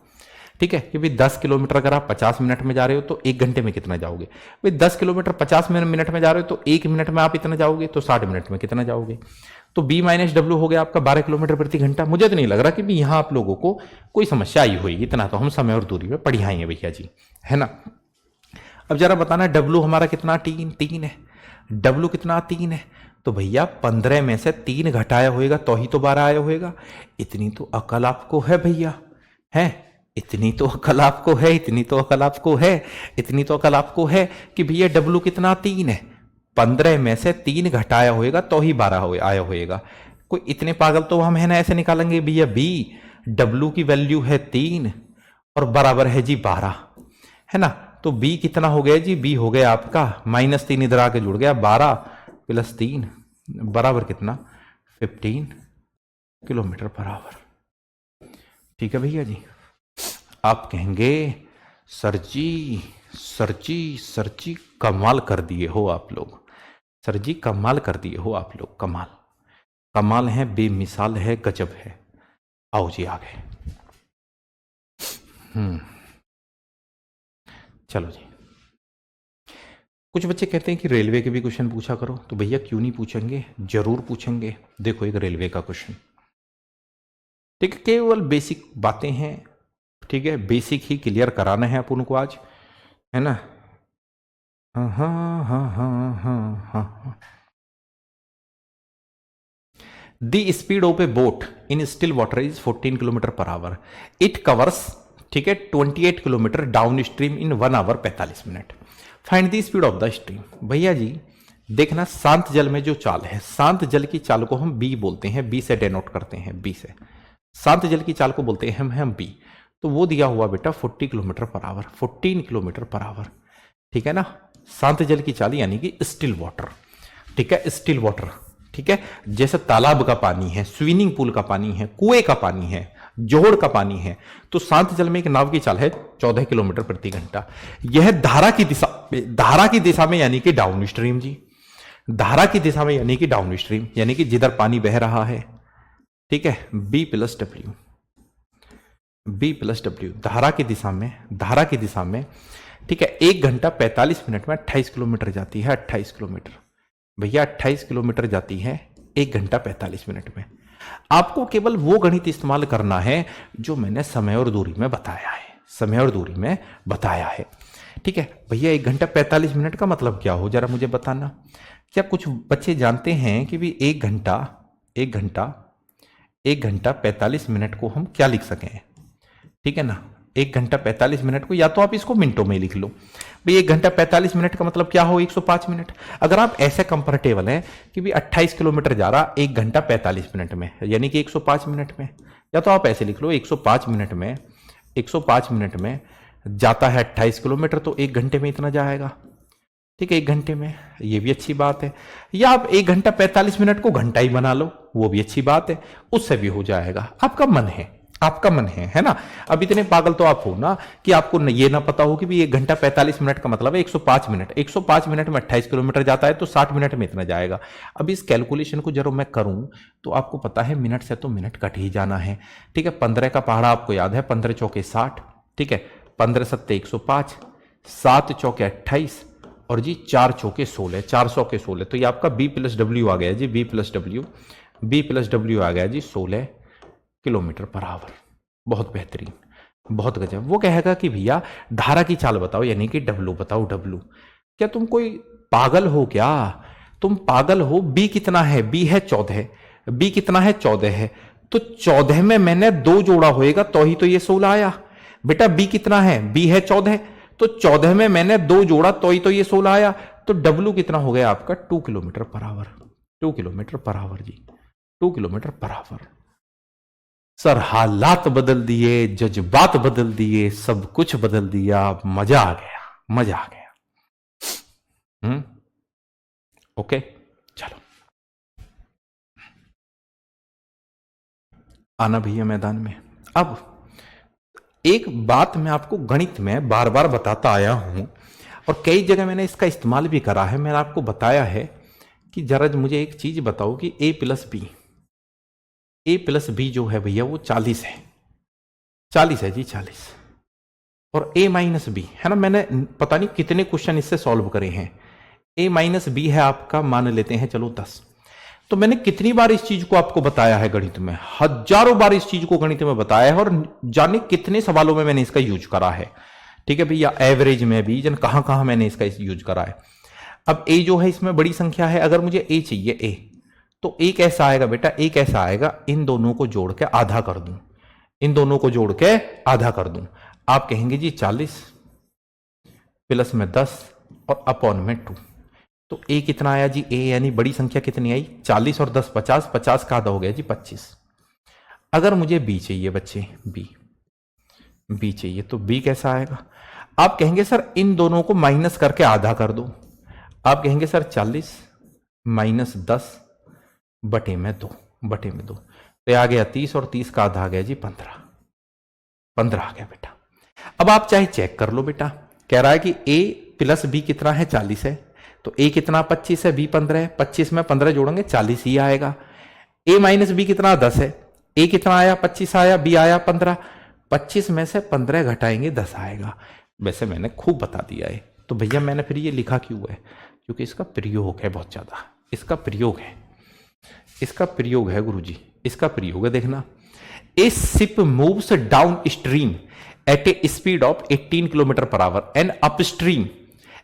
ठीक है, कि भाई 10 किलोमीटर अगर आप 50 मिनट में जा रहे हो तो 1 घंटे में कितना जाओगे? भाई 10 किलोमीटर 50 मिनट में जा रहे हो तो 1 मिनट में आप इतना जाओगे, तो 60 मिनट में कितना जाओगे? तो B माइनस डब्ल्यू हो गया आपका 12 किलोमीटर प्रति घंटा। मुझे तो नहीं लग रहा कि भी यहाँ आप लोगों को कोई समस्या आई होगी, इतना तो हम समय और दूरी में पढ़ी हैं भैया जी, है ना। अब जरा बताना डब्ल्यू हमारा कितना? 3 है। डब्ल्यू कितना? 3 है। तो भैया 15 में से 3 घटाया होएगा तो ही तो 12 आया होएगा। इतनी तो अकल आपको है भैया, है, इतनी तो अकल आपको है, इतनी तो अकल आपको है, इतनी तो अकल आपको है कि भैया डब्ल्यू कितना? 3 है। 15 में से 3 घटाया होएगा तो ही 12 आया होएगा। कोई इतने पागल तो हम है ना ऐसे निकालेंगे भैया बी, डब्ल्यू की वैल्यू है 3 और बराबर है जी 12, है ना। तो बी कितना हो गया जी? बी हो गया आपका -3 इधर आके जुड़ गया, 12 + 3 बराबर कितना? 15 किलोमीटर पर आवर। ठीक है भैया जी। आप कहेंगे सर जी, सर जी, सर जी कमाल कर दिए हो आप लोग, सर जी कमाल कर दिए हो आप लोग, कमाल, कमाल है, बेमिसाल है, गजब है। आओ जी आगे। चलो जी। कुछ बच्चे कहते हैं कि रेलवे के भी क्वेश्चन पूछा करो, तो भैया क्यों नहीं पूछेंगे, जरूर पूछेंगे। देखो एक रेलवे का क्वेश्चन, ठीक है, केवल बेसिक बातें हैं, ठीक है, बेसिक ही क्लियर कराना है अपन को आज, है ना। हाँ हाँ हाँ हाँ हाँ हाँ। The speed of a boat in still water is 14 kilometre per hour. It covers, ठीक है, 28 kilometre downstream in 1 hour 45 minute. Find the speed of the stream. भैया जी देखना, शांत जल में जो चाल है, शांत जल की चाल को हम बी बोलते हैं, बी से डेनोट करते हैं, बी से शांत जल की चाल को बोलते हैं हम बी। तो वो दिया हुआ बेटा 40 kilometre per our, 14 kilometre per hour, ठीक है ना। शांत जल की चाल यानी कि स्टिल वाटर, ठीक है, स्टिल वाटर, ठीक है, जैसे तालाब का पानी है, स्विमिंग पूल का पानी है, कुएं का पानी है, जोड़ का पानी है, तो शांत जल में एक नाव की चाल है 14 किलोमीटर प्रति घंटा। यह धारा की दिशा में यानी कि डाउन स्ट्रीम जी, धारा की दिशा में यानी कि डाउन स्ट्रीम, यानी कि जिधर पानी बह रहा है, ठीक है, B plus W, B plus W, धारा की दिशा में, धारा की दिशा में, ठीक है, 1 घंटा 45 मिनट में 28 किलोमीटर जाती है, 28 किलोमीटर भैया, 28 किलोमीटर जाती है 1 घंटा 45 मिनट में। आपको केवल वो गणित इस्तेमाल करना है जो मैंने समय और दूरी में बताया है, समय और दूरी में बताया है, ठीक है भैया। 1 घंटा 45 मिनट का मतलब क्या हो, जरा मुझे बताना। क्या कुछ बच्चे जानते हैं कि भी 1 घंटा 45 मिनट को हम क्या लिख सकें, ठीक है ना। 1 घंटा 45 मिनट को या तो आप इसको मिनटों में लिख लो, भाई 1 घंटा 45 मिनट का मतलब क्या हो, 105 मिनट। अगर आप ऐसे कंफर्टेबल हैं कि भी 28 किलोमीटर जा रहा 1 घंटा 45 मिनट में, यानी कि 105 मिनट में, या तो आप ऐसे लिख लो 105 मिनट में, 105 मिनट में जाता है 28 किलोमीटर, तो 1 घंटे में इतना जाएगा, ठीक है, 1 घंटे में, ये भी अच्छी बात है। या आप 1 घंटा 45 मिनट को घंटा ही बना लो, वो भी अच्छी बात है, उससे भी हो जाएगा, आपका मन है, आपका मन है ना। अब इतने पागल तो आप हो ना कि आपको ये ना पता हो कि भी 1 घंटा 45 मिनट का मतलब है 105 मिनट, 105 मिनट में 28 किलोमीटर जाता है तो 60 मिनट में इतना जाएगा। अब इस कैलकुलेशन को जरूर मैं करूं तो आपको पता है मिनट से तो मिनट कट ही जाना है, ठीक है। 15 का पहाड़ा आपको याद है, 15 चौके 60, ठीक है, 15 सत्ते 105, 7 चौके 28 और जी 4 चौके 16, 400 के 16, तो ये आपका बी प्लस डब्ल्यू आ गया जी, बी प्लस डब्ल्यू आ गया जी 16 किलोमीटर पर आवर। बहुत बेहतरीन, बहुत गजब। वो कहेगा कि भैया धारा की चाल बताओ, यानी कि डब्ल्यू बताओ, डब्ल्यू। क्या तुम कोई पागल हो क्या, तुम पागल हो। बी कितना है, बी है 14, बी कितना है 14 है, तो 14 में मैंने 2 जोड़ा होएगा तो ही तो ये 16 आया। बेटा बी कितना है, बी है 14, तो 14 में मैंने 2 जोड़ा तो ही तो ये 16 आया। तो डब्ल्यू कितना हो गया आपका 2 kilometre per hour, 2 kilometre per hour जी, 2 किलोमीटर पर आवर। सर हालात बदल दिए, जज्बात बदल दिए, सब कुछ बदल दिया, मजा आ गया, मजा आ गया। ओके चलो आना भैया मैदान में। अब एक बात मैं आपको गणित में बार बार बताता आया हूं और कई जगह मैंने इसका इस्तेमाल भी करा है। मैंने आपको बताया है कि जरा मुझे एक चीज बताओ कि a plus B, A plus B जो है भैया वो 40 है, 40 है जी 40। और ए माइनस बी है ना, मैंने पता नहीं कितने क्वेश्चन इससे सॉल्व करे हैं। ए माइनस बी है आपका, मान लेते हैं चलो 10। तो मैंने कितनी बार इस चीज को आपको बताया है गणित में, हजारों बार इस चीज को गणित में बताया है, और जाने कितने सवालों में मैंने इसका यूज करा है। ठीक है भैया, एवरेज में भी जन कहां कहां मैंने इसका यूज करा है। अब ए जो है इसमें बड़ी संख्या है, अगर मुझे ए चाहिए ए, तो ए कैसा आएगा बेटा, ए कैसा आएगा, इन दोनों को जोड़ के आधा कर दूं, इन दोनों को जोड़ के आधा कर दूं। आप कहेंगे जी 40 प्लस में 10 और अपॉन में 2, तो ए कितना आया जी, ए यानी बड़ी संख्या कितनी आई 40 और 10 50, 50 का आधा हो गया जी 25। अगर मुझे बी चाहिए बच्चे, बी चाहिए, तो बी कैसा आएगा। आप कहेंगे सर इन दोनों को माइनस करके आधा कर दो। आप कहेंगे सर 40 माइनस 10 बटे में 2, बटे में 2, तो आ गया 30 और 30 का आधा आ गया जी 15, 15 आ गया बेटा। अब आप चाहे चेक कर लो बेटा, कह रहा है कि a प्लस बी कितना है 40 है, तो a कितना 25 है, b 15 है, 25 में 15 जोड़ेंगे 40 ही आएगा। a माइनस बी कितना 10 है, a कितना आया 25 आया, b आया 15, 25 में से 15 घटाएंगे 10 आएगा। वैसे मैंने खूब बता दिया है, तो भैया मैंने फिर ये लिखा क्यों है, क्योंकि इसका प्रयोग है बहुत ज्यादा, इसका प्रयोग है, इसका प्रयोग है गुरुजी, इसका प्रयोग है। देखना, a ship moves downstream at a speed of 18 kilometre per hour and upstream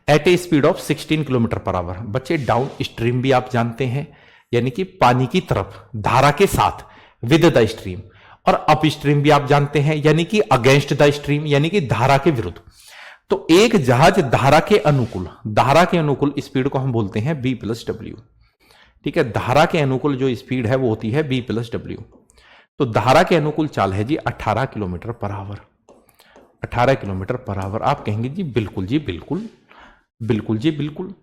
at a speed of 16 kilometre per hour. बच्चे डाउन स्ट्रीम भी आप जानते हैं, यानी कि पानी की तरफ धारा के साथ विद द स्ट्रीम, और अप स्ट्रीम भी आप जानते हैं, यानी कि अगेंस्ट द स्ट्रीम, यानी कि धारा के विरुद्ध। तो एक जहाज धारा के अनुकूल, धारा के अनुकूल स्पीड को हम बोलते हैं बी प्लस डब्ल्यू। ठीक है, धारा के अनुकूल जो स्पीड है वो होती है बी प्लस डब्ल्यू। तो धारा के अनुकूल चाल है जी 18 kilometre per our, 18 kilometre per our. आप कहेंगे जी बिल्कुल जी बिल्कुल, बिल्कुल जी बिल्कुल,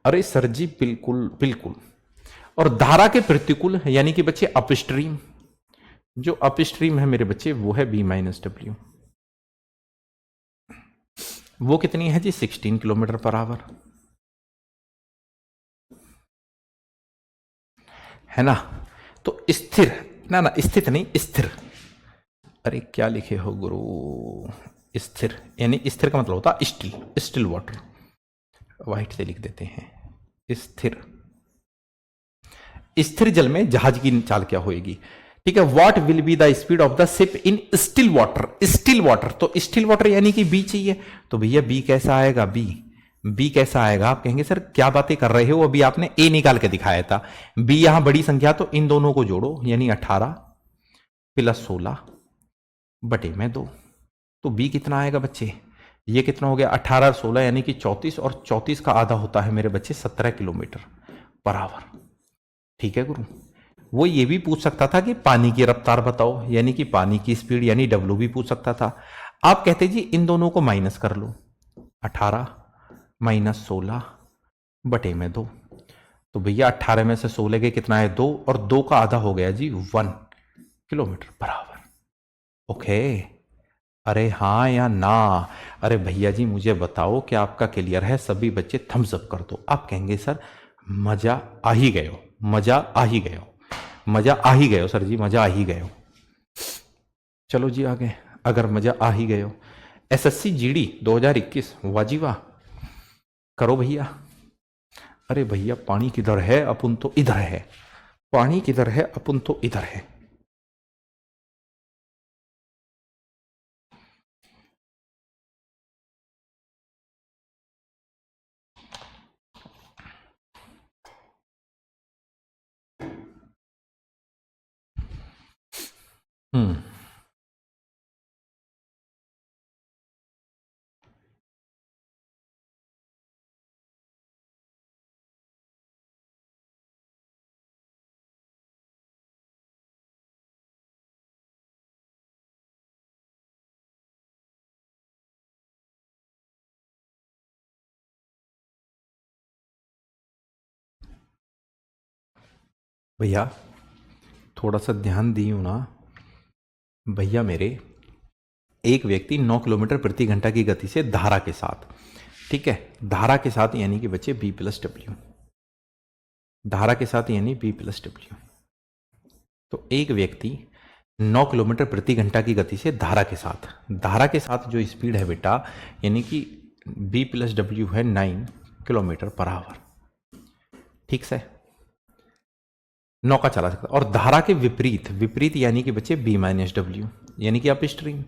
अरे सर जी बिल्कुल बिल्कुल। और धारा के प्रतिकूल यानी कि बच्चे अपस्ट्रीम, जो अपस्ट्रीम है मेरे बच्चे वो है बी माइनस डब्ल्यू, वो कितनी है जी 16 किलोमीटर पर आवर, है ना। तो स्थिर ना, ना स्थित नहीं स्थिर, अरे क्या लिखे हो गुरु, स्थिर यानी स्थिर का मतलब होता है स्टिल, स्टिल वाटर, व्हाइट से लिख देते हैं स्थिर। स्थिर जल में जहाज की चाल क्या होगी। ठीक है, what will be the speed of the ship in still water, still water, तो स्टिल वाटर यानी कि बी चाहिए, तो भैया बी कैसा आएगा, बी कैसा आएगा। आप कहेंगे सर क्या बातें कर रहे हो, अभी आपने ए निकाल के दिखाया था, बी यहां बड़ी संख्या, तो इन दोनों को जोड़ो, यानी 18 प्लस 16 बटे में 2, तो बी कितना आएगा बच्चे, ये कितना हो गया 18 और 16 यानी कि 34, और 34 का आधा होता है मेरे बच्चे 17 किलोमीटर पर आवर। ठीक है गुरु, वो ये भी पूछ सकता था कि पानी की रफ्तार बताओ, यानी कि पानी की स्पीड यानी डब्ल्यू भी पूछ सकता था। आप कहते जी इन दोनों को माइनस कर लो, 18 माइनस 16 बटे में 2, तो भैया 18 में से 16 के कितना है 2, और 2 का आधा हो गया जी 1 किलोमीटर पर आवर। ओके, अरे हाँ या ना, अरे भैया जी मुझे बताओ क्या आपका क्लियर है, सभी बच्चे थम्स अप कर दो। आप कहेंगे सर मजा आ ही गयो, मजा आ ही गयो, मजा आ ही गयो सर जी, मजा आ ही गयो। चलो जी आगे, अगर मजा आ ही गयो, एसएससी जीडी 2021 वाह जी वाह, करो भैया। अरे भैया पानी किधर है, अपन तो इधर है, पानी किधर है, अपन तो इधर है। भैया थोड़ा सा ध्यान दियो ना भैया, मेरे एक व्यक्ति 9 किलोमीटर प्रति घंटा की गति से धारा के साथ, ठीक है धारा के साथ यानी कि बच्चे बी प्लस डब्ल्यू, धारा के साथ यानी बी प्लस डब्ल्यू, तो एक व्यक्ति 9 किलोमीटर प्रति घंटा की गति से धारा के साथ जो स्पीड है बेटा, यानी कि b प्लस डब्ल्यू है 9 किलोमीटर पर आवर, ठीक से 9 का चला सकता। और धारा के विपरीत यानी कि बच्चे b माइनस डब्ल्यू, यानी कि अप स्ट्रीम।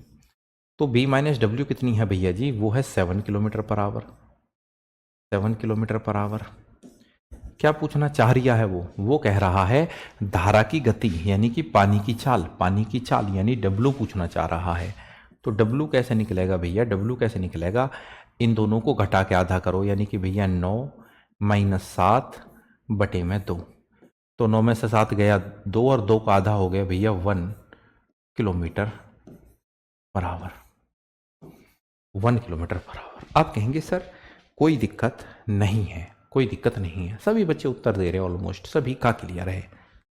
तो b माइनस डब्ल्यू कितनी है भैया जी, वो है 7 kilometre per our, 7 kilometre per our. क्या पूछना चाह रिया है वो कह रहा है धारा की गति यानी कि पानी की चाल यानी W पूछना चाह रहा है। तो W कैसे निकलेगा भैया, W कैसे निकलेगा, इन दोनों को घटा के आधा करो, यानी कि भैया 9 माइनस 7 बटे में 2। तो 9 में से 7 गया 2 और 2 का आधा हो गया भैया 1 kilometre per our, 1 kilometre per our. आप कहेंगे सर कोई दिक्कत नहीं है, कोई दिक्कत नहीं है। सभी बच्चे उत्तर दे रहे हैं, ऑलमोस्ट सभी का क्लियर है,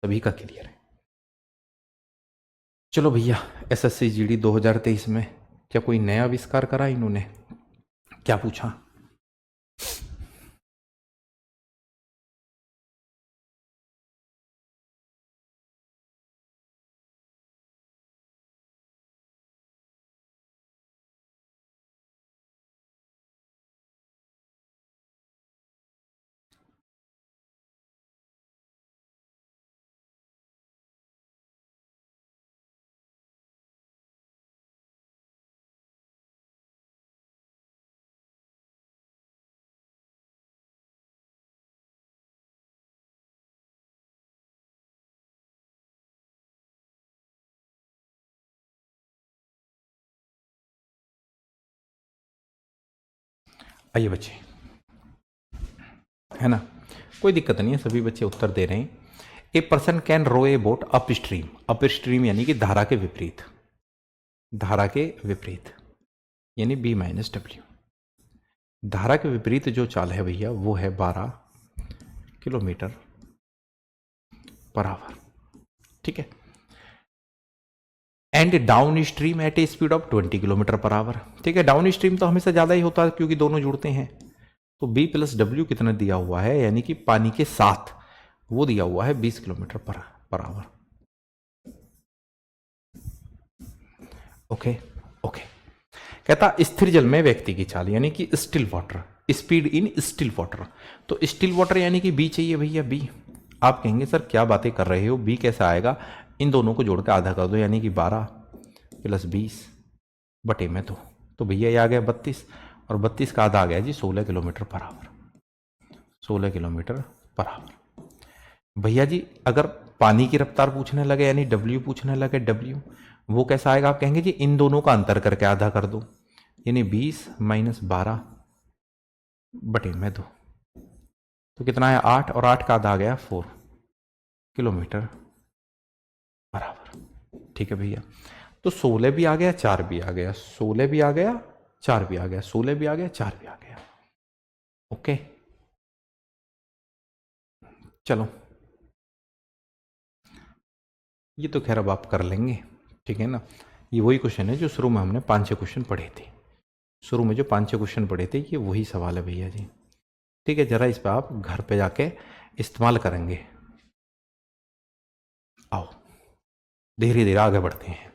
सभी का क्लियर है। चलो भैया, एसएससी जीडी 2023 में क्या कोई नया आविष्कार करा इन्होंने, क्या पूछा? आइए बच्चे, है ना, कोई दिक्कत नहीं है, सभी बच्चे उत्तर दे रहे हैं। A person can row a boat upstream यानी कि धारा के विपरीत यानी b माइनस डब्ल्यू। धारा के विपरीत जो चाल है भैया वो है 12 किलोमीटर पर आवर, ठीक है। And downstream at a speed of 20 kilometre per hour, ठीक है। डाउन स्ट्रीम तो हमेशा ज्यादा ही होता है क्योंकि दोनों जुड़ते हैं। तो b प्लस डब्ल्यू कितना दिया हुआ है, यानी कि पानी के साथ वो दिया हुआ है 20 kilometre per our. Okay okay. कहता स्थिर जल में व्यक्ति की चाल यानी कि still water, speed in still water. तो स्टिल वाटर यानी कि बी चाहिए भैया, बी। आप कहेंगे सर क्या बातें कर रहे हो, बी कैसा आएगा, इन दोनों को जोड़ के आधा कर दो, यानी कि 12 प्लस 20 बटे में 2। तो भैया ये आ गया 32 और 32 का आधा आ गया जी 16 kilometre per our, 16 kilometre per our. भैया जी अगर पानी की रफ्तार पूछने लगे यानी डब्ल्यू पूछने लगे, डब्ल्यू वो कैसा आएगा, आप कहेंगे जी इन दोनों का अंतर करके आधा कर दो, यानी 20 माइनस 12 बटे में 2। तो कितना है 8 और 8 का आधा आ गया 4 किलोमीटर पर आवर, ठीक है भैया। तो 16 भी आ गया 4 भी आ गया, 16 भी आ गया 4 भी आ गया, 16 भी आ गया 4 भी आ गया। ओके चलो, ये तो खैर अब आप कर लेंगे, ठीक है ना। ये वही क्वेश्चन है जो शुरू में हमने 5-6 क्वेश्चन पढ़े थे, शुरू में जो 5-6 क्वेश्चन पढ़े थे ये वही सवाल है भैया जी, ठीक है। जरा इस पर आप घर पे जाके इस्तेमाल करेंगे। आओ धीरे धीरे आगे बढ़ते हैं।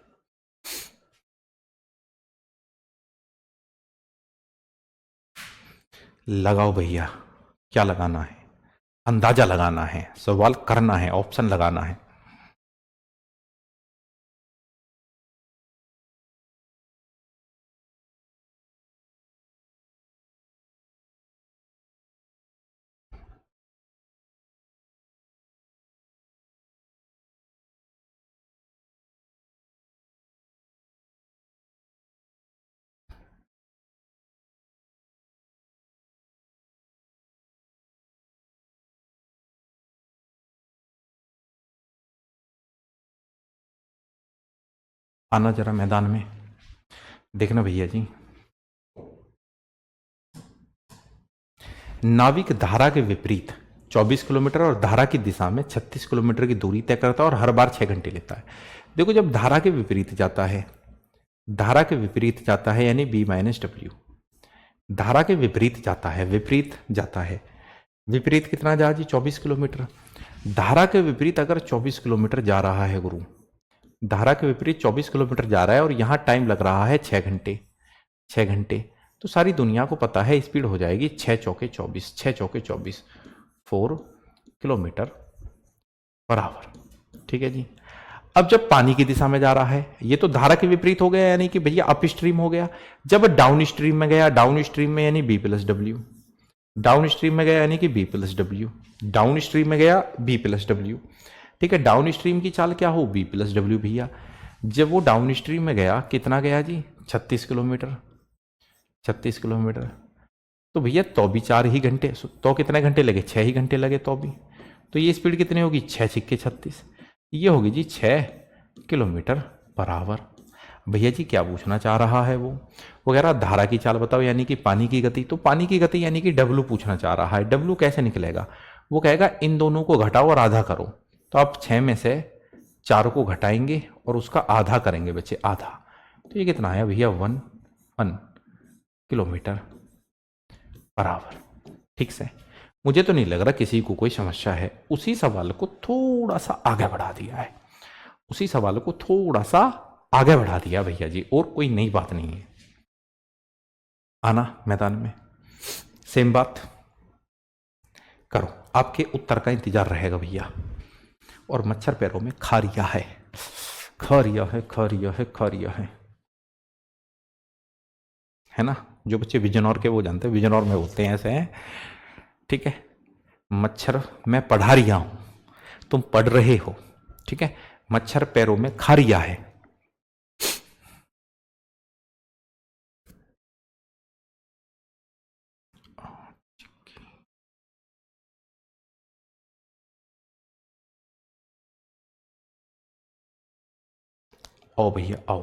लगाओ भैया, क्या लगाना है, अंदाजा लगाना है, सवाल करना है, ऑप्शन लगाना है। आना जरा मैदान में, देखना भैया जी। नाविक धारा के विपरीत 24 किलोमीटर और धारा की दिशा में 36 किलोमीटर की दूरी तय करता है और हर बार 6 घंटे लेता है। देखो जब धारा के विपरीत जाता है, धारा के विपरीत जाता है यानी b माइनस डब्ल्यू, धारा के विपरीत जाता है, विपरीत जाता है, विपरीत कितना जा जी 24 किलोमीटर। धारा के विपरीत अगर 24 किलोमीटर जा रहा है गुरु, धारा के विपरीत 24 किलोमीटर जा रहा है और यहां टाइम लग रहा है 6 घंटे, 6 घंटे, तो सारी दुनिया को पता है स्पीड हो जाएगी 6 चौके 24, 6 चौके 24, 4 किलोमीटर पर आवर। ठीक है जी। अब जब पानी की दिशा में जा रहा है, ये तो धारा के विपरीत हो गया, यानी कि भैया अप स्ट्रीम हो गया। जब डाउन स्ट्रीम में गया, डाउन स्ट्रीम में यानी B plus W, downstream में गया यानी कि B plus W, downstream में गया बी प्लस डब्ल्यू। ठीक है, डाउन स्ट्रीम की चाल क्या हो, बी प्लस डब्ल्यू भैया। जब वो डाउन स्ट्रीम में गया, कितना गया जी, 36 किलोमीटर, 36 किलोमीटर। तो भैया तो भी 4 ही घंटे, तो कितने घंटे लगे, 6 ही घंटे लगे तो भी। तो ये स्पीड कितनी होगी, 6 छिक्के 36, ये होगी जी 6 किलोमीटर पर आवर। भैया जी क्या पूछना चाह रहा है वो कह रहा धारा की चाल बताओ यानी कि पानी की गति। तो पानी की गति यानी कि डब्लू पूछना चाह रहा है। डब्लू कैसे निकलेगा, वो कहेगा इन दोनों को घटाओ और आधा करो। तो आप 6 में से 4 को घटाएंगे और उसका आधा करेंगे बच्चे, आधा। तो ये कितना है भैया, 1 किलोमीटर पर आवर। ठीक से, मुझे तो नहीं लग रहा किसी को कोई समस्या है। उसी सवाल को थोड़ा सा आगे बढ़ा दिया है, उसी सवाल को थोड़ा सा आगे बढ़ा दिया भैया जी, और कोई नई बात नहीं है। आना मैदान में, सेम बात करो, आपके उत्तर का इंतजार रहेगा भैया। और मच्छर पैरों में खा रिया है, खा रिया है, खा रिया है, खा रिया है ना। जो बच्चे विजनौर के वो जानते हैं, विजनौर में बोलते हैं ऐसे हैं। ठीक है, मच्छर मैं पढ़ा रिया हूं, तुम पढ़ रहे हो। ठीक है, मच्छर पैरों में खा रिया है। आओ भैया आओ।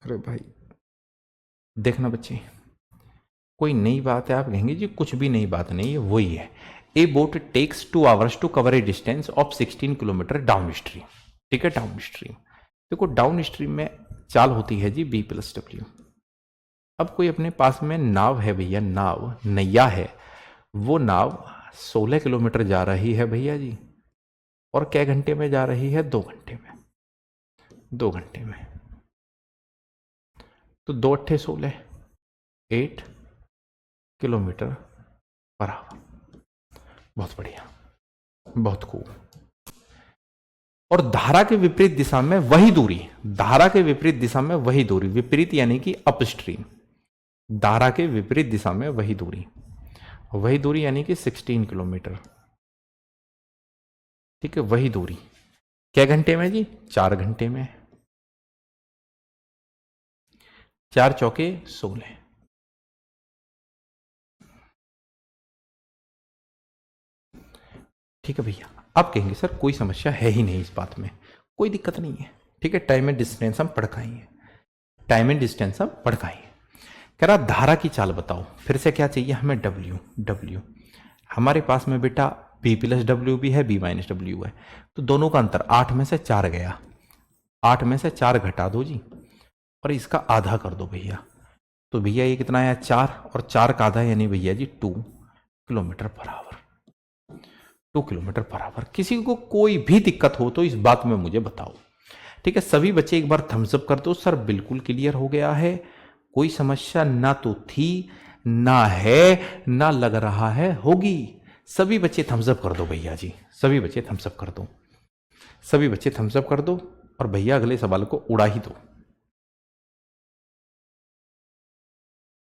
अरे भाई देखना बच्चे, कोई नई बात है आप कहेंगे जी कुछ भी नई बात नहीं है, वही है। A boat takes 2 hours to cover a distance of 16 kilometre downstream. ठीक है, डाउन स्ट्रीम, देखो डाउन स्ट्रीम में चाल होती है जी बी प्लस डब्ल्यू। अब कोई अपने पास में नाव है भैया, नाव नैया है, वो नाव 16 किलोमीटर जा रही है भैया जी, और कै घंटे में जा रही है, 2 घंटे में, 2 घंटे में। तो 2 अट्ठे 16, 8 किलोमीटर पर आवर। बहुत बढ़िया, बहुत खूब। और धारा के विपरीत दिशा में वही दूरी, धारा के विपरीत दिशा में वही दूरी, विपरीत यानी कि अपस्ट्रीम, धारा के विपरीत दिशा में वही दूरी यानी कि 16 किलोमीटर। ठीक है, वही दूरी कै घंटे में जी, 4 घंटे में, 4 चौके 16। ठीक है भैया, आप कहेंगे सर कोई समस्या है ही नहीं इस बात में, कोई दिक्कत नहीं है। ठीक है, टाइम एंड डिस्टेंस हम पढ़ के आए हैं, टाइम एंड डिस्टेंस हम पढ़ के आए हैं। कह रहा धारा की चाल बताओ, फिर से क्या चाहिए हमें, डब्ल्यू। हमारे पास में बेटा बी प्लस डब्ल्यू भी है, बी माइनस डब्ल्यू है, तो दोनों का अंतर 8 में से 4 गया, 8 में से 4 घटा दो जी, और इसका आधा कर दो भैया। तो भैया ये कितना है, 4, और 4 का आधा यानी भैया जी 2 kilometre per hour, 2 kilometre per our. किसी को कोई भी दिक्कत हो तो इस बात में मुझे बताओ। ठीक है, सभी बच्चे एक बार थम्स अप कर दो, सर बिल्कुल क्लियर हो गया है, कोई समस्या ना तो थी, ना है, ना लग रहा है होगी। सभी बच्चे थम्स अप कर दो भैया जी, सभी बच्चे थम्स अप कर दो, सभी बच्चे थम्स अप कर दो, और भैया अगले सवाल को उड़ा ही दो।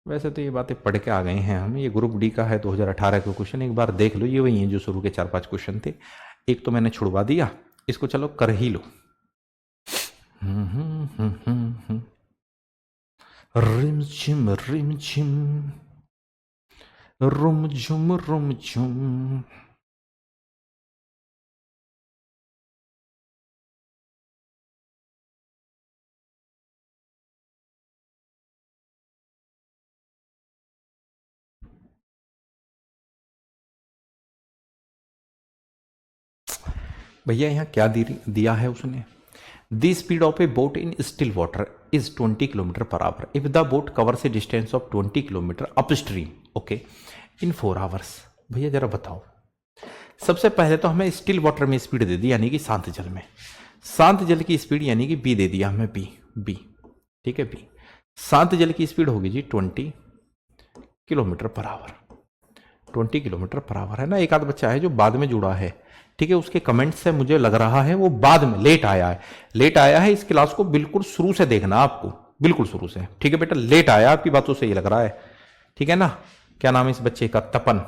वैसे तो ये बातें पढ़ के आ गए हैं हम, ये ग्रुप डी का है 2018 का क्वेश्चन, एक बार देख लो, ये वही है जो शुरू के 4-5 क्वेश्चन थे। एक तो मैंने छुड़वा दिया, इसको चलो कर ही लो। रिम झिम रुम झुम। भैया यहाँ क्या दिया है उसने, the speed of a boat in still water is 20 kilometre per hour if the boat covers A distance of 20 kilometre upstream, okay, in 4 hours. भैया जरा बताओ, सबसे पहले तो हमें स्टिल वाटर में स्पीड दे दी, यानी कि शांत जल में, शांत जल की स्पीड यानी कि बी दे दिया हमें, बी, ठीक है, बी। शांत जल की स्पीड होगी जी 20 kilometre per our, 20 kilometre per hour है ना। एक आध बच्चा है जो बाद में जुड़ा है, ठीक है, उसके कमेंट से मुझे लग रहा है वो बाद में लेट आया है, लेट आया है। इस क्लास को बिल्कुल शुरू से देखना आपको, बिल्कुल शुरू से, ठीक है बेटा, लेट आया आपकी बातों से ये लग रहा है, ठीक है ना। क्या नाम है इस बच्चे का? तपन,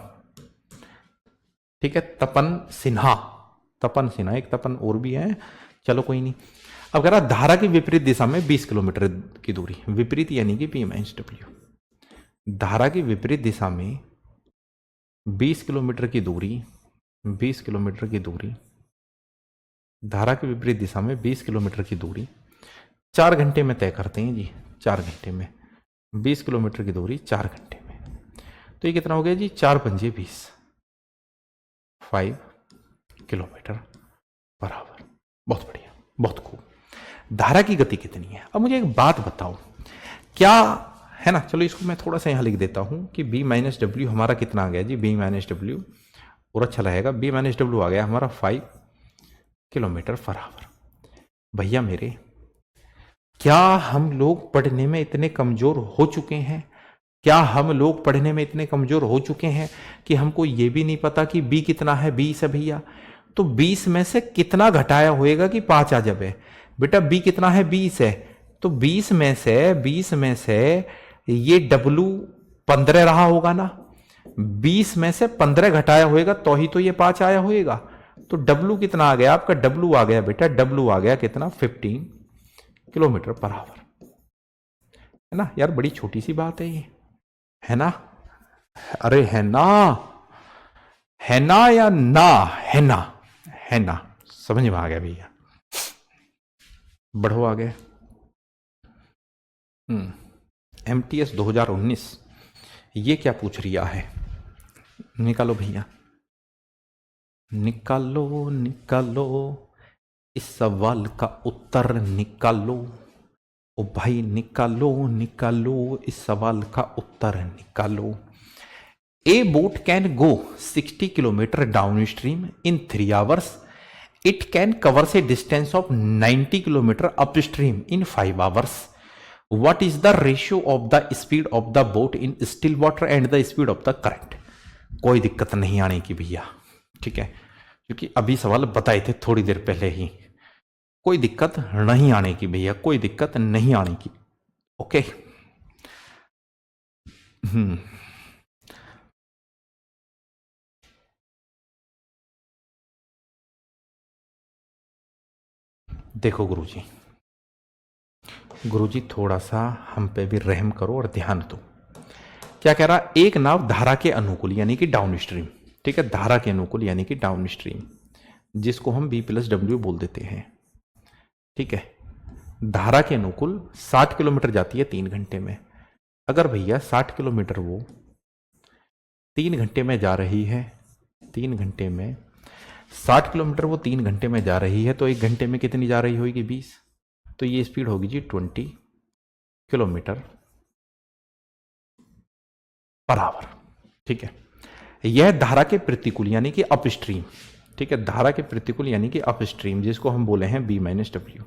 ठीक है, तपन सिन्हा, तपन सिन्हा, एक तपन और भी है, चलो कोई नहीं। अब कह रहा धारा की विपरीत दिशा में 20 किलोमीटर की दूरी, विपरीत यानी कि P माइनस W, धारा की विपरीत दिशा में 20 किलोमीटर की दूरी, 20 किलोमीटर की दूरी, धारा की विपरीत दिशा में 20 किलोमीटर की दूरी 4 घंटे में तय करते हैं जी, 4 घंटे में 20 किलोमीटर की दूरी 4 घंटे में। तो ये कितना हो गया जी? 4 पंजे 20, 5 किलोमीटर पर आवर। बहुत बढ़िया, बहुत खूब। धारा की गति कितनी है? अब मुझे एक बात बताओ, क्या है ना, चलो इसको मैं थोड़ा सा यहां लिख देता हूं कि B माइनस डब्ल्यू हमारा कितना आ गया जी? B माइनस डब्ल्यू, और अच्छा रहेगा, B माइनस डब्ल्यू आ गया हमारा 5 किलोमीटर पर आवर। भैया मेरे, क्या हम लोग पढ़ने में इतने कमजोर हो चुके हैं, क्या हम लोग पढ़ने में इतने कमजोर हो चुके हैं कि हमको ये भी नहीं पता कि B कितना है? 20 है भैया, तो 20 में से कितना घटाया होएगा कि 5 आ जाए? बेटा B कितना है? 20 है, तो 20 में से ये W 15 रहा होगा ना, 20 में से 15 घटाया होएगा तो ही तो ये 5 आया होएगा। तो W कितना आ गया आपका? W आ गया बेटा, W आ गया कितना? 15 किलोमीटर पर आवर, है ना यार, बड़ी छोटी सी बात है ये, है ना? अरे है ना, है ना या ना? है ना, है ना, समझ में आ गया भैया, बढ़ो आगे। MTS 2019 ये क्या पूछ रिया है? निकालो भैया, निकालो निकालो, इस सवाल का उत्तर निकालो, ओ भाई निकालो निकालो, इस सवाल का उत्तर निकालो। A boat can go 60 kilometer downstream in 3 hours. It can cover a distance of 90 kilometer upstream in 5 hours. What is the ratio of the speed of the boat in still water and the speed of the current? कोई दिक्कत नहीं आने की भैया, ठीक है, क्योंकि अभी सवाल बताए थे थोड़ी देर पहले ही, कोई दिक्कत नहीं आने की भैया, कोई दिक्कत नहीं आने की, ओके। देखो गुरुजी थोड़ा सा हम पे भी रहम करो और ध्यान दो। क्या कह रहा? एक नाव धारा के अनुकूल यानी कि डाउन स्ट्रीम, ठीक है, धारा के अनुकूल यानी कि डाउन स्ट्रीम, जिसको हम B प्लस डब्ल्यू बोल देते हैं, ठीक है, धारा के अनुकूल 60 किलोमीटर जाती है 3 घंटे में। अगर भैया 60 किलोमीटर वो 3 घंटे में जा रही है, 3 घंटे में 60 किलोमीटर वो 3 घंटे में जा रही है, तो 1 घंटे में कितनी जा रही होगी? 20, तो ये स्पीड होगी जी 20 किलोमीटर पर आवर, ठीक है। यह धारा के प्रतिकूल यानी कि अपस्ट्रीम, ठीक है, धारा के प्रतिकूल यानी कि अपस्ट्रीम, जिसको हम बोले हैं B माइनस डब्ल्यू,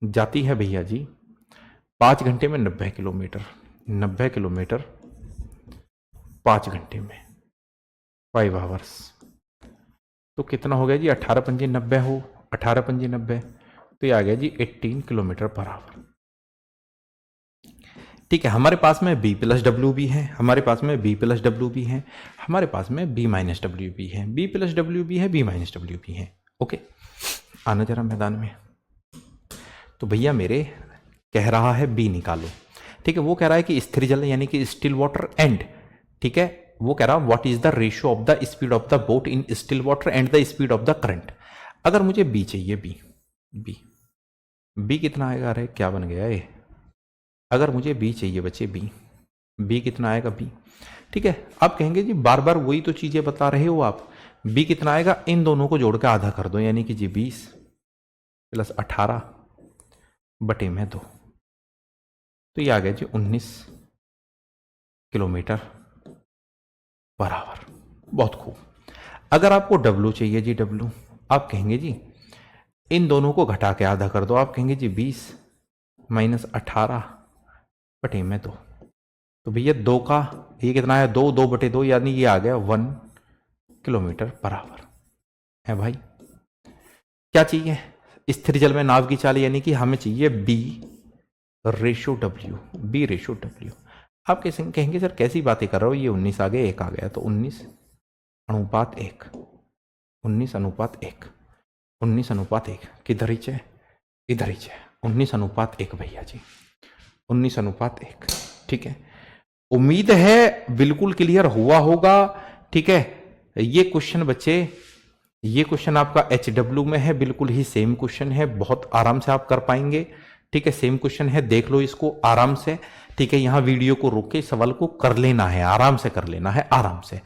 जाती है भैया जी 5 घंटे में 90 किलोमीटर, 90 किलोमीटर 5 घंटे में, 5 आवर्स। तो कितना हो गया जी? 18 पंजे 90 हो, 18 पंजे 90, तो ये आ गया जी 18 किलोमीटर पर आवर, ठीक है। हमारे पास में B प्लस डब्ल्यू भी है, हमारे पास में B प्लस डब्ल्यू भी है, हमारे पास में B माइनस डब्ल्यू भी है, B प्लस डब्ल्यू भी है, B माइनस डब्ल्यू भी है, ओके। आना जरा मैदान में। तो भैया मेरे कह रहा है B निकालो, ठीक है, वो कह रहा है कि स्थिर जल यानी कि स्टिल वाटर एंड, ठीक है, वो कह रहा है what is the ratio of the speed of the boat in still water and the speed of the current. अगर मुझे B चाहिए, B कितना आएगा? अरे क्या बन गया ये? अगर मुझे B चाहिए बच्चे, B कितना आएगा? B, ठीक है। आप कहेंगे जी बार बार वही तो चीजें बता रहे हो आप, B कितना आएगा? इन दोनों को जोड़ के आधा कर दो, यानी कि जी 20 प्लस 18 बटे में 2, तो ये आ गया जी 19 किलोमीटर पर आवर, बहुत खूब। अगर आपको W चाहिए जी, W, आप कहेंगे जी इन दोनों को घटा के आधा कर दो, आप कहेंगे जी 20 माइनस 18 बटे में 2। तो भैया 2 का ये कितना है, 2 बटे 2, यानी ये आ गया 1 किलोमीटर बराबर है भाई। क्या चाहिए स्थिर जल में नाव की चाल, यानी कि हमें चाहिए B ratio W, B ratio W। आप कैसे कहेंगे सर कैसी बातें कर रहे हो, ये 19 आ गया, 1 आ गया, तो 19 अनुपात 1, 19 अनुपात 1, 19 अनुपात 1 किधर ही है, इधर ही है, 19 अनुपात 1 भैया जी, 19 अनुपात 1। ठीक है, उम्मीद है बिल्कुल क्लियर हुआ होगा। ठीक है, ये क्वेश्चन बच्चे, ये क्वेश्चन आपका HW में है, बिल्कुल ही सेम क्वेश्चन है, बहुत आराम से आप कर पाएंगे। ठीक है, सेम क्वेश्चन है, देख लो इसको आराम से। ठीक है, यहां वीडियो को रोक के सवाल को कर लेना है, आराम से कर लेना है, आराम से,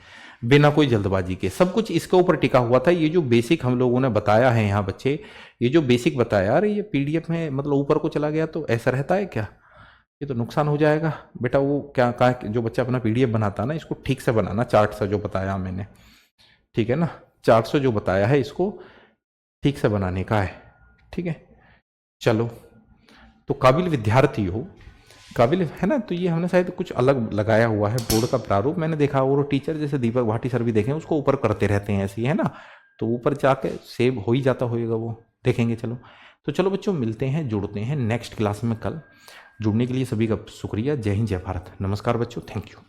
बिना कोई जल्दबाजी के। सब कुछ इसके ऊपर टिका हुआ था। ये जो बेसिक हम लोगों ने बताया है यहाँ बच्चे, ये जो बेसिक बताया, यार ये PDF में मतलब ऊपर को चला गया तो ऐसा रहता है क्या, ये तो नुकसान हो जाएगा बेटा। वो क्या कहा, जो बच्चा अपना PDF बनाता है ना, इसको ठीक से बनाना, चार्ट से जो बताया मैंने, ठीक है ना, चार्ट से जो बताया है इसको ठीक से बनाने का है। ठीक है, चलो, तो काबिल विद्यार्थी हो, काबिल है ना, तो ये हमने शायद कुछ अलग लगाया हुआ है बोर्ड का प्रारूप, मैंने देखा। और टीचर जैसे दीपक भाटी सर भी देखें, उसको ऊपर करते रहते हैं ऐसे ही, है ना, तो ऊपर जाके सेव हो ही जाता होगा, वो देखेंगे। चलो, तो चलो बच्चों, मिलते हैं, जुड़ते हैं नेक्स्ट क्लास में कल। जुड़ने के लिए सभी का शुक्रिया। जय हिंद, जय भारत, नमस्कार बच्चों, थैंक यू।